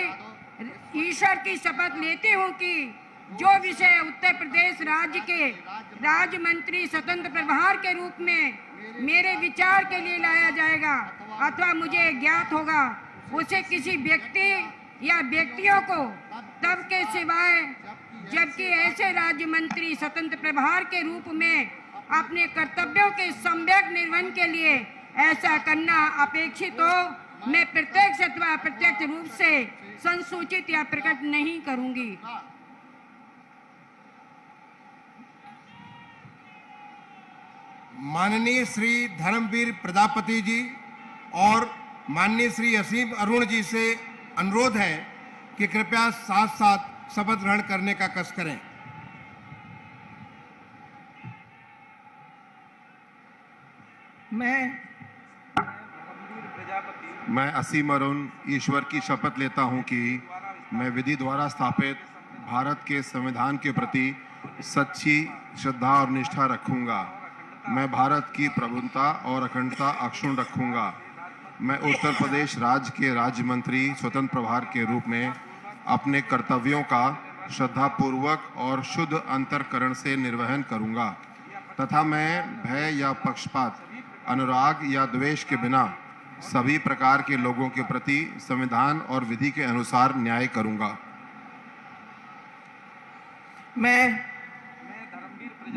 Speaker 19: ईश्वर की शपथ लेती हूं कि जो विषय उत्तर प्रदेश राज्य के राज्य मंत्री स्वतंत्र प्रभार के रूप में मेरे विचार के लिए लाया जाएगा अथवा मुझे ज्ञात होगा, उसे किसी व्यक्ति या व्यक्तियों को तब के सिवाय जबकि ऐसे राज्य मंत्री स्वतंत्र प्रभार के रूप में अपने कर्तव्यों के सम्यक निर्वहन के लिए ऐसा करना अपेक्षित हो, मैं प्रत्यक्ष अथवा अप्रत्यक्ष रूप से संसूचित या प्रकट नहीं करूंगी।
Speaker 1: माननीय श्री धर्मवीर प्रजापति जी और माननीय श्री असीम अरुण जी से अनुरोध है कि कृपया साथ साथ शपथ ग्रहण करने का कष्ट करें।
Speaker 20: मैं असीम अरुण ईश्वर की शपथ लेता हूं कि मैं विधि द्वारा स्थापित भारत के संविधान के प्रति सच्ची श्रद्धा और निष्ठा रखूंगा। मैं भारत की प्रभुता और अखंडता अक्षुण्ण रखूंगा। मैं उत्तर प्रदेश राज्य के राज्य मंत्री स्वतंत्र प्रभार के रूप में अपने कर्तव्यों का श्रद्धापूर्वक और शुद्ध अंतःकरण से निर्वहन करूंगा तथा मैं भय या पक्षपात, अनुराग या द्वेष के बिना सभी प्रकार के लोगों के प्रति संविधान और विधि के अनुसार न्याय करूंगा।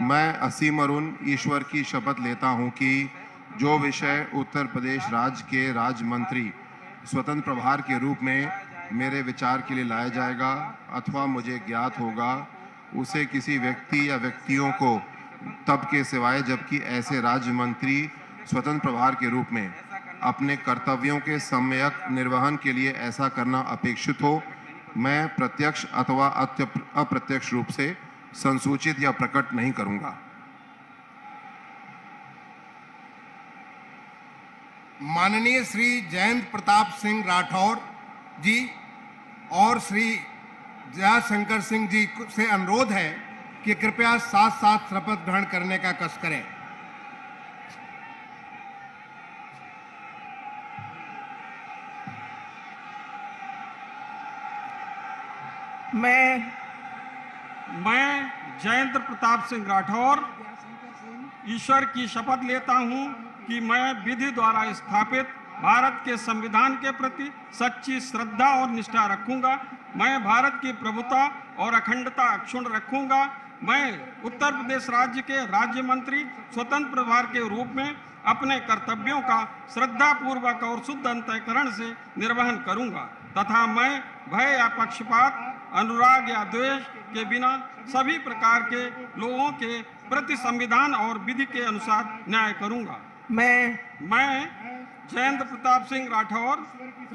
Speaker 20: मैं असीम अरुण ईश्वर की शपथ लेता हूं कि जो विषय उत्तर प्रदेश राज्य के राज्य मंत्री स्वतंत्र प्रभार के रूप में मेरे विचार के लिए लाया जाएगा अथवा मुझे ज्ञात होगा, उसे किसी व्यक्ति या व्यक्तियों को तब के सिवाय जबकि ऐसे राज्य मंत्री स्वतंत्र प्रभार के रूप में अपने कर्तव्यों के सम्यक निर्वहन के लिए ऐसा करना अपेक्षित हो, मैं प्रत्यक्ष अथवा अप्रत्यक्ष रूप से संसूचित या प्रकट नहीं करूंगा।
Speaker 1: माननीय श्री जयंत प्रताप सिंह राठौर जी और श्री जयाशंकर सिंह जी से अनुरोध है कि कृपया साथ साथ शपथ ग्रहण करने का कष्ट करें।
Speaker 12: मैं जयंत प्रताप सिंह राठौर ईश्वर की शपथ लेता हूं कि मैं विधि द्वारा स्थापित भारत के संविधान के प्रति सच्ची श्रद्धा और निष्ठा रखूंगा। मैं भारत की प्रभुता और अखंडता अक्षुण्ण रखूंगा। मैं उत्तर प्रदेश राज्य के राज्य मंत्री स्वतंत्र प्रभार के रूप में अपने कर्तव्यों का श्रद्धापूर्वक और शुद्ध अंतःकरण से निर्वहन करूंगा तथा मैं भय या पक्षपात, अनुराग या द्वेष के बिना सभी प्रकार के लोगों के प्रति संविधान और विधि के अनुसार न्याय करूंगा। मैं जयंत प्रताप सिंह राठौर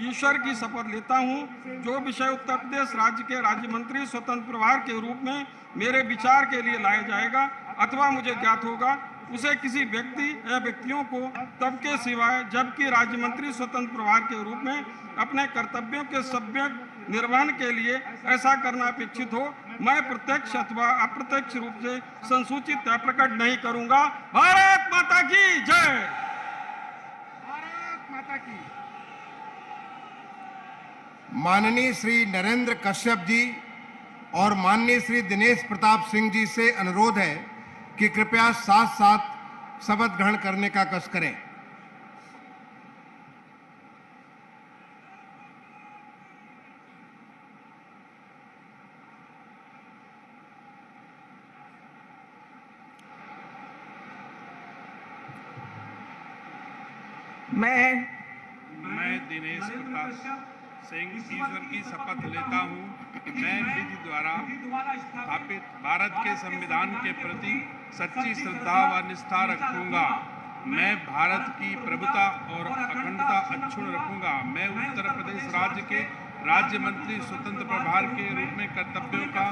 Speaker 12: ईश्वर की शपथ लेता हूं, जो विषय उत्तर प्रदेश राज्य के राज्य मंत्री स्वतंत्र प्रभार के रूप में मेरे विचार के लिए लाया जाएगा अथवा मुझे ज्ञात होगा, उसे किसी व्यक्ति या व्यक्तियों को तब के सिवाय जबकि राज्य मंत्री स्वतंत्र प्रभार के रूप में अपने कर्तव्यों के सम्यक निर्वहन के लिए ऐसा करना अपेक्षित हो, मैं प्रत्यक्ष अथवा अप्रत्यक्ष रूप से संसूचित या प्रकट नहीं करूंगा। भारत माता की जय। भारत माता की।
Speaker 1: माननीय श्री नरेंद्र कश्यप जी और माननीय श्री दिनेश प्रताप सिंह जी से अनुरोध है कि कृपया साथ साथ शपथ ग्रहण करने का कष्ट करें।
Speaker 2: मैं दिनेश प्रताप सिंह ईश्वर की शपथ लेता हूं कि मैं विधि द्वारा स्थापित भारत के संविधान के प्रति सच्ची श्रद्धा व निष्ठा रखूंगा। मैं भारत की प्रभुता और अखंडता अक्षुण्ण रखूंगा। मैं उत्तर प्रदेश राज्य के राज्य मंत्री स्वतंत्र प्रभार के रूप में कर्तव्यों का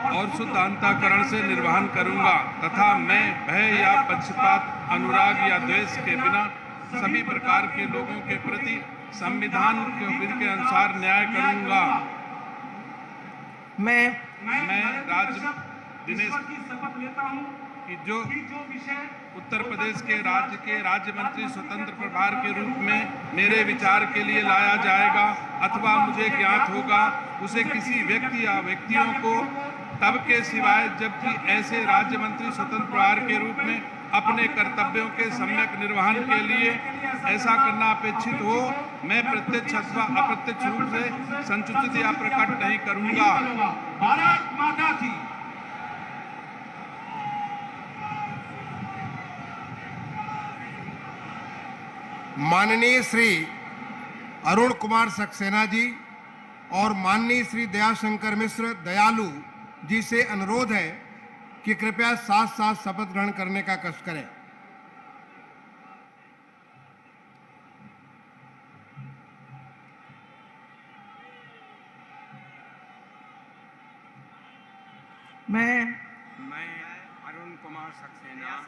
Speaker 2: और शुद्ध अंतःकरण से निर्वहन करूंगा तथा मैं भय या पक्षपात, अनुराग या द्वेष के बिना सभी प्रकार के लोगों के प्रति संविधान के विधि के अनुसार न्याय करूंगा। मैं दिनेश की शपथ लेता हूं कि जो उत्तर प्रदेश के राज्य मंत्री स्वतंत्र प्रभार के रूप में मेरे विचार के लिए लाया जाएगा अथवा मुझे ज्ञात होगा, उसे किसी व्यक्ति या व्यक्तियों को तब के सिवाय जबकि ऐसे राज्य मंत्री स्वतंत्र प्रभार के रूप में अपने कर्तव्यों के सम्यक निर्वहन के लिए ऐसा करना अपेक्षित हो, मैं प्रत्यक्ष अथवा अप्रत्यक्ष रूप से संसूचित या प्रकट नहीं करूंगा। भारत माता की।
Speaker 1: माननीय श्री अरुण कुमार सक्सेना जी और माननीय श्री दयाशंकर मिश्र दयालु जी से अनुरोध है कि कृपया साथ साथ शपथ ग्रहण करने का कष्ट करें।
Speaker 21: मैं अरुण कुमार सक्सेना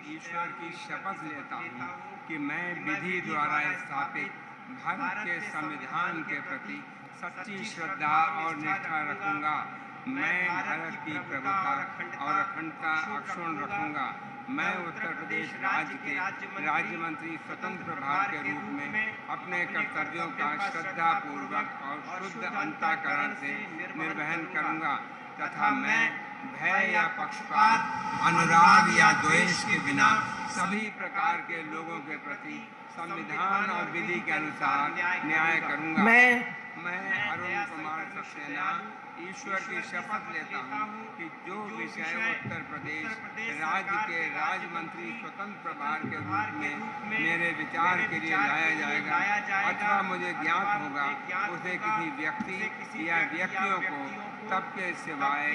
Speaker 21: ईश्वर की शपथ लेता हूँ कि मैं विधि द्वारा स्थापित भारत के संविधान के प्रति सच्ची श्रद्धा और निष्ठा रखूंगा। मैं भारत की प्रभुता और अखंडता अक्षुण्ण रखूंगा। मैं उत्तर प्रदेश राज्य के राज्य मंत्री स्वतंत्र प्रभार के रूप में अपने कर्तव्यों का श्रद्धापूर्वक और शुद्ध अंतःकरण से निर्वहन करूंगा तथा मैं भय या पक्षपात, अनुराग या द्वेष के बिना सभी प्रकार के लोगों के प्रति संविधान और विधि के अनुसार न्याय करूंगा। मैं अरुण कुमार सक्सेना ईश्वर की शपथ लेता हूँ कि जो विषय उत्तर प्रदेश राज्य के राज्य मंत्री स्वतंत्र प्रभार के रूप में मेरे विचार के लिए लाया जाएगा अथवा मुझे ज्ञात होगा, उसे किसी व्यक्ति या व्यक्तियों को तब के सिवाय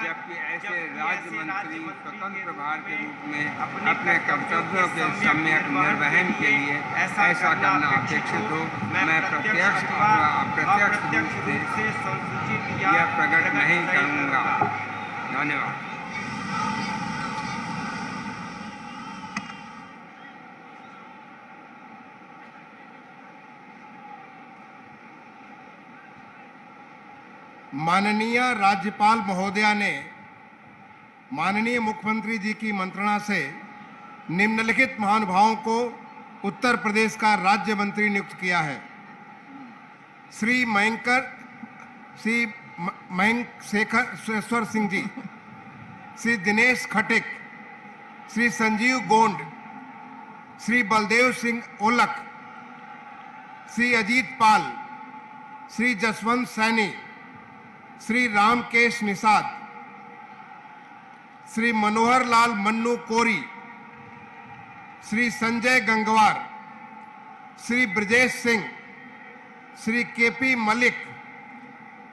Speaker 21: जबकि ऐसे राज्य मंत्री स्वतंत्र प्रभार के रूप में अपने कर्तव्यों के सम्यक निर्वहन के लिए ऐसा करना अपेक्षित हो, मैं प्रत्यक्ष अथवा अप्रत्यक्ष रूप से संसूचित या प्रकट नहीं करूंगा। धन्यवाद।
Speaker 1: माननीय राज्यपाल महोदया ने माननीय मुख्यमंत्री जी की मंत्रणा से निम्नलिखित महानुभावों को उत्तर प्रदेश का राज्य मंत्री नियुक्त किया है। श्री मयंक शेखर सिंह जी, श्री दिनेश खटिक, श्री संजीव गोंड, श्री बलदेव सिंह ओलक, श्री अजीत पाल, श्री जसवंत सैनी, श्री रामकेश निषाद, श्री मनोहर लाल मन्नू कोरी, श्री संजय गंगवार, श्री ब्रजेश सिंह, श्री केपी मलिक,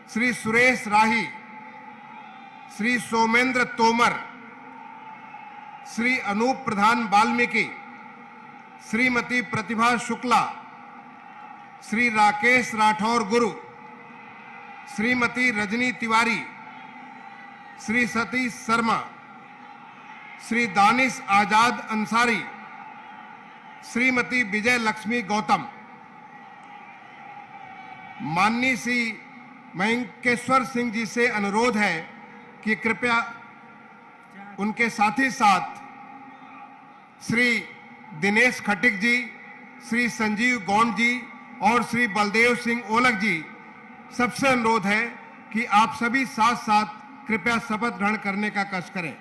Speaker 1: श्री सुरेश राही, श्री सोमेंद्र तोमर, श्री अनूप प्रधान वाल्मीकि, श्रीमती प्रतिभा शुक्ला, श्री राकेश राठौर गुरु, श्रीमती रजनी तिवारी, श्री सतीश शर्मा, श्री दानिश आजाद अंसारी, श्रीमती विजय लक्ष्मी गौतम। माननीय श्री मयंकेश्वर सिंह जी से अनुरोध है कि कृपया उनके साथ ही साथ श्री दिनेश खटिक जी, श्री संजीव गौंड जी और श्री बलदेव सिंह ओलक जी, सबसे अनुरोध है कि आप सभी साथ साथ कृपया शपथ ग्रहण करने का कष्ट करें।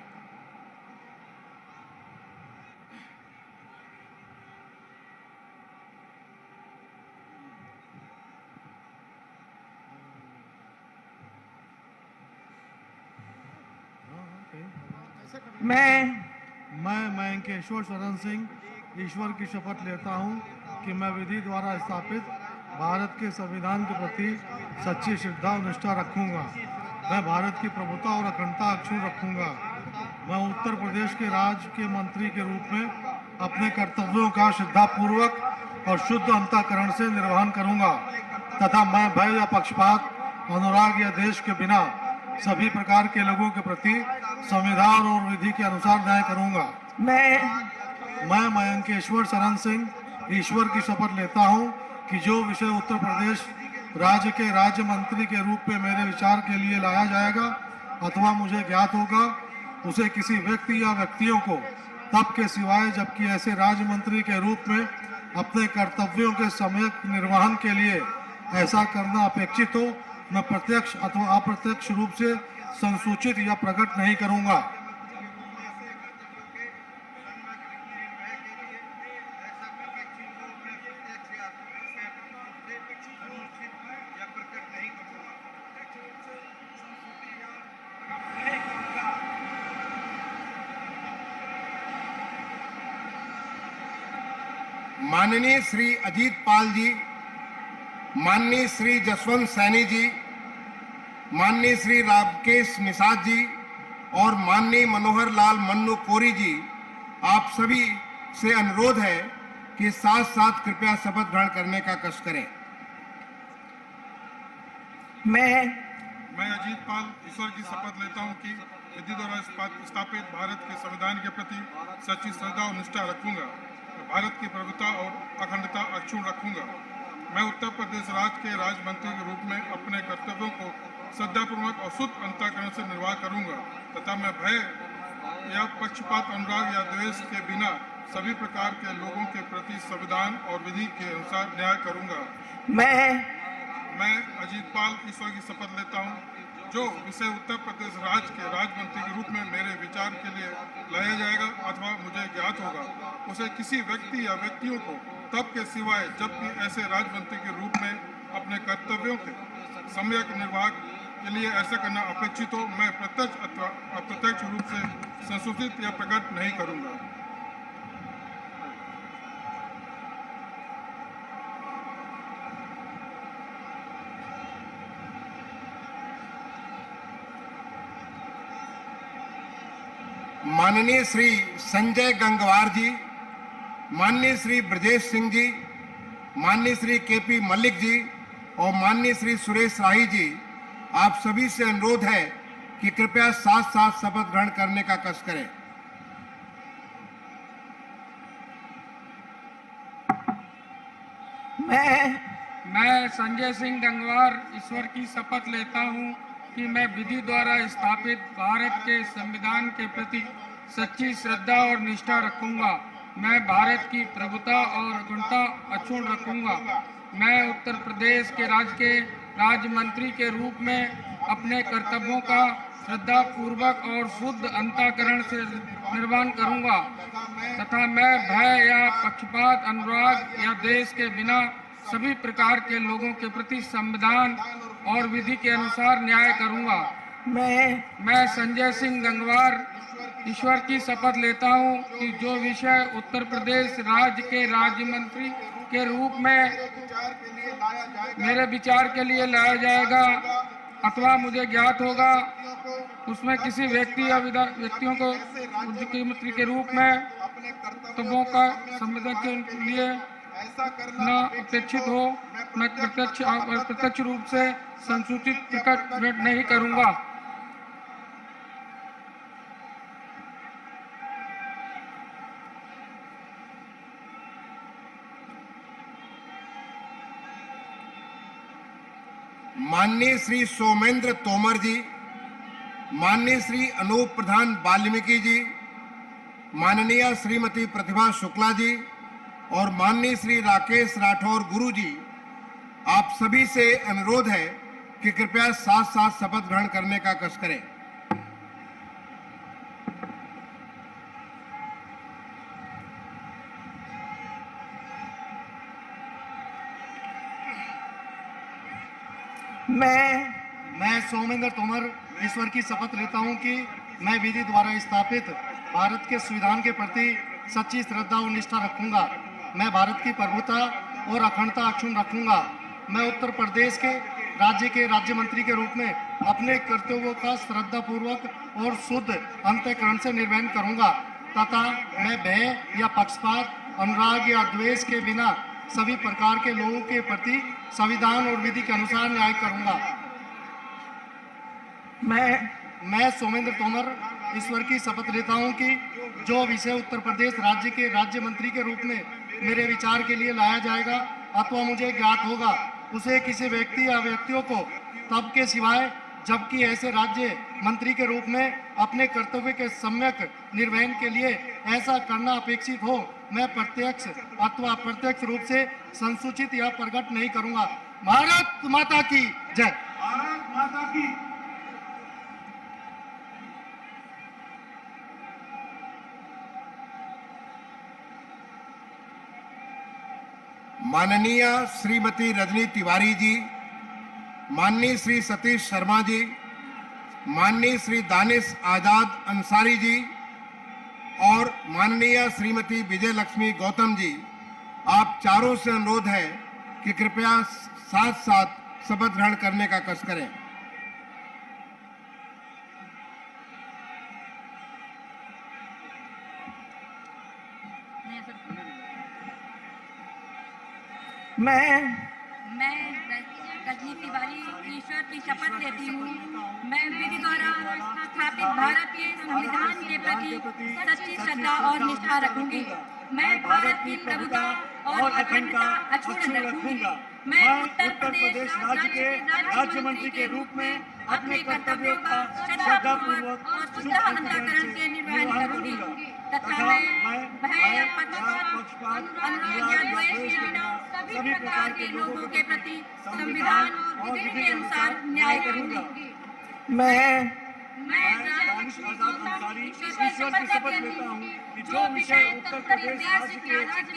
Speaker 9: मैं मयंकेश्वर शरण सिंह ईश्वर की शपथ लेता हूं कि मैं विधि द्वारा स्थापित भारत के संविधान के प्रति सच्ची श्रद्धा और निष्ठा रखूंगा। मैं भारत की प्रभुता और अखंडता अक्षुण्ण रखूंगा। मैं उत्तर प्रदेश के राज्य के मंत्री के रूप में अपने कर्तव्यों का श्रद्धापूर्वक और शुद्ध अंतःकरण से निर्वहन करूंगा तथा मैं भय या पक्षपात, अनुराग या देश के बिना सभी प्रकार के लोगों के प्रति संविधान और विधि के अनुसार न्याय करूंगा। मैं मयंकेश्वर शरण सिंह ईश्वर की शपथ लेता हूं कि जो विषय उत्तर प्रदेश राज्य के राज्य मंत्री के रूप में मेरे विचार के लिए लाया जाएगा अथवा मुझे ज्ञात होगा, उसे किसी व्यक्ति या व्यक्तियों को तब के सिवाय जबकि ऐसे राज्य मंत्री के रूप में अपने कर्तव्यों के सम्यक निर्वहन के लिए ऐसा करना अपेक्षित हो, मैं प्रत्यक्ष अथवा अप्रत्यक्ष रूप से संसूचित या प्रकट नहीं करूंगा।
Speaker 1: माननीय श्री अजीत पाल जी, माननीय श्री जसवंत सैनी जी, माननीय श्री रामकेश निषाद जी और माननीय मनोहर लाल मन्नू कोरी जी, आप सभी से अनुरोध है कि साथ साथ कृपया शपथ ग्रहण करने का कष्ट करें।
Speaker 16: मैं अजीत पाल ईश्वर की शपथ लेता हूं कि विधि द्वारा स्थापित भारत के संविधान के प्रति सच्ची श्रद्धा और निष्ठा रखूंगा। भारत की प्रभुता और अखंडता अक्षुण्ण रखूंगा। मैं उत्तर प्रदेश राज्य के राज्य मंत्री के रूप में अपने कर्तव्यों को श्रद्धापूर्वक और शुद्ध अंतःकरण से निर्वाह करूंगा तथा मैं भय या पक्षपात, अनुराग या द्वेष के बिना सभी प्रकार के लोगों के प्रति संविधान और विधि के अनुसार न्याय करूंगा। मैं अजीत पाल ईश्वर की शपथ लेता हूं, जो विषय उत्तर प्रदेश राज्य के राज्य मंत्री के रूप में मेरे विचार के लिए लाया जाएगा अथवा मुझे ज्ञात होगा, उसे किसी व्यक्ति या व्यक्तियों को तब के सिवाय जबकि ऐसे राज्य मंत्री के रूप में अपने कर्तव्यों के सम्यक निर्वाह के लिए ऐसा करना अपेक्षित हो, मैं प्रत्यक्ष अथवा अप्रत्यक्ष रूप से संसूचित या प्रकट नहीं करूंगा।
Speaker 1: माननीय श्री संजय गंगवार जी, माननीय श्री ब्रजेश सिंह जी, माननीय श्री केपी मलिक जी और माननीय श्री सुरेश राही जी, आप सभी से अनुरोध है कि कृपया साथ साथ शपथ ग्रहण करने का कष्ट करें।
Speaker 4: मैं संजय सिंह गंगवार ईश्वर की शपथ लेता हूं कि मैं विधि द्वारा स्थापित भारत के संविधान के प्रति सच्ची श्रद्धा और निष्ठा रखूंगा। मैं भारत की प्रभुता और अखंडता अक्षुण्ण रखूंगा। मैं उत्तर प्रदेश के राज्य मंत्री के रूप में अपने कर्तव्यों का श्रद्धा पूर्वक और शुद्ध अंतःकरण से निर्वहन करूंगा तथा मैं भय या पक्षपात, अनुराग या द्वेष के बिना सभी प्रकार के लोगों के प्रति संविधान और विधि के अनुसार न्याय करूंगा। मैं संजय सिंह गंगवार ईश्वर की शपथ लेता हूं कि जो विषय उत्तर प्रदेश राज्य के राज्य मंत्री के रूप में मेरे विचार के लिए लाया जाएगा अथवा मुझे ज्ञात होगा, उसमें किसी व्यक्ति या व्यक्तियों को मुख्यमंत्री के रूप में कर्तव्यों का संविधान के लिए न अपेक्षित हो, मैं प्रत्यक्ष रूप से संसूचित प्रकट नहीं करूंगा।
Speaker 1: माननीय श्री सोमेंद्र तोमर जी, माननीय श्री अनूप प्रधान वाल्मीकि जी, माननीय श्रीमती प्रतिभा शुक्ला जी और माननीय श्री राकेश राठौर गुरु जी, आप सभी से अनुरोध है कि कृपया साथ साथ शपथ ग्रहण करने का कष्ट करें।
Speaker 8: मैं सोमेंद्र तोमर ईश्वर की शपथ लेता हूं कि मैं विधि द्वारा स्थापित भारत के संविधान के प्रति सच्ची श्रद्धा और निष्ठा रखूंगा। मैं भारत की प्रभुता और अखंडता अक्षुण्ण रखूंगा। मैं उत्तर प्रदेश के राज्य मंत्री के रूप में अपने कर्तव्यों का श्रद्धापूर्वक और शुद्ध अंतःकरण से निर्वहन करूंगा तथा मैं भय या पक्षपात, अनुराग या द्वेष के बिना सभी प्रकार के लोगों के प्रति संविधान और विधि के अनुसार न्याय करूंगा। मैं सोमेंद्र तोमर ईश्वर की शपथ लेता हूं कि जो विषय उत्तर प्रदेश राज्य के राज्य मंत्री के रूप में मेरे विचार के लिए लाया जाएगा अथवा मुझे ज्ञात होगा, उसे किसी व्यक्ति या व्यक्तियों को तब के सिवाय जबकि ऐसे राज्य मंत्री के रूप में अपने कर्तव्य के सम्यक निर्वहन के लिए ऐसा करना अपेक्षित हो, मैं प्रत्यक्ष अथवा अप्रत्यक्ष रूप से संसूचित या प्रकट नहीं करूंगा। भारत माता की जय। भारत माता की।
Speaker 1: माननीय श्रीमती रजनी तिवारी जी, माननीय श्री सतीश शर्मा जी, माननीय श्री दानिश आजाद अंसारी जी और माननीय श्रीमती विजय लक्ष्मी गौतम जी, आप चारों से अनुरोध है कि कृपया साथ साथ शपथ ग्रहण करने का कष्ट करें।
Speaker 19: मैं रजनी तिवारी ईश्वर की शपथ लेती हूँ। मैं विधि द्वारा स्थापित भारत के संविधान के प्रति सच्ची श्रद्धा और निष्ठा रखूंगी। मैं भारत की प्रभुता और अखंडता अक्षुण्ण रखूंगी। मैं उत्तर प्रदेश राज्य के राज्य मंत्री के रूप में अपने कर्तव्यों का श्रद्धापूर्वक और शुद्ध अंतःकरण से निर्वहन करूंगी तथा मैं भय या पक्षपात, अनुराग या द्वेष के बिना सभी प्रकार के लोगों के प्रति संविधान और विधि के अनुसार न्याय करूंगी। मैं ईश्वर की शपथ लेता हूँ कि जो विषय उत्तर प्रदेश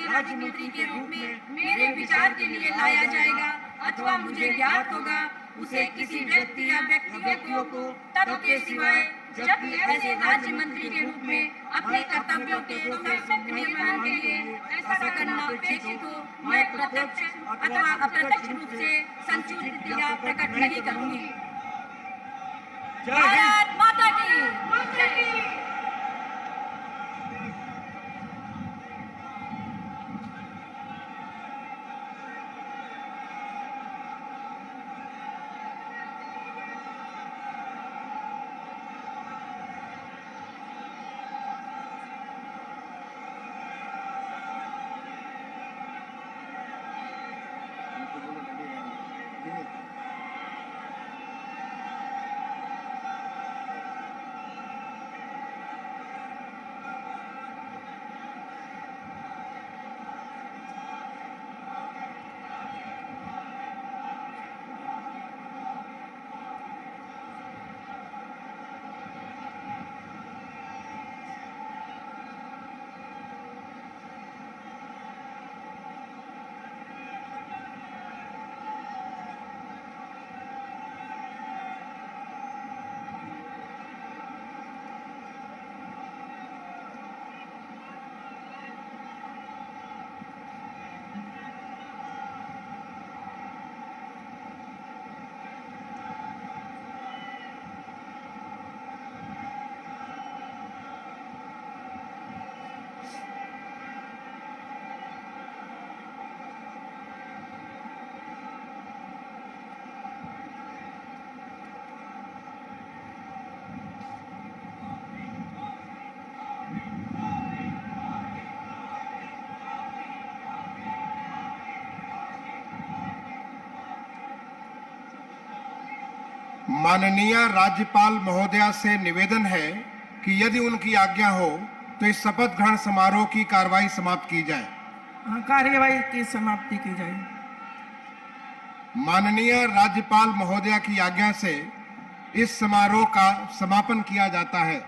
Speaker 19: राज्य मंत्री के रूप में मेरे विचार के लिए लाया जाएगा अथवा मुझे ज्ञात होगा, उसे किसी व्यक्ति या व्यक्तियों को तब के सिवाय जब ऐसे राज्य मंत्री के रूप में अपने कर्तव्यों के सम्यक निर्वहन के लिए ऐसा करना अपेक्षित हो, मैं प्रत्यक्ष अथवा अप्रत्यक्ष रूप से संसूचित या प्रकट नहीं करूंगी। भारत माता की।
Speaker 1: माननीय राज्यपाल महोदया से निवेदन है कि यदि उनकी आज्ञा हो तो इस शपथ ग्रहण समारोह की कार्रवाई समाप्त की जाए।
Speaker 3: कार्यवाही की समाप्ति की जाए।
Speaker 1: माननीय राज्यपाल महोदया की आज्ञा से इस समारोह का समापन किया जाता है।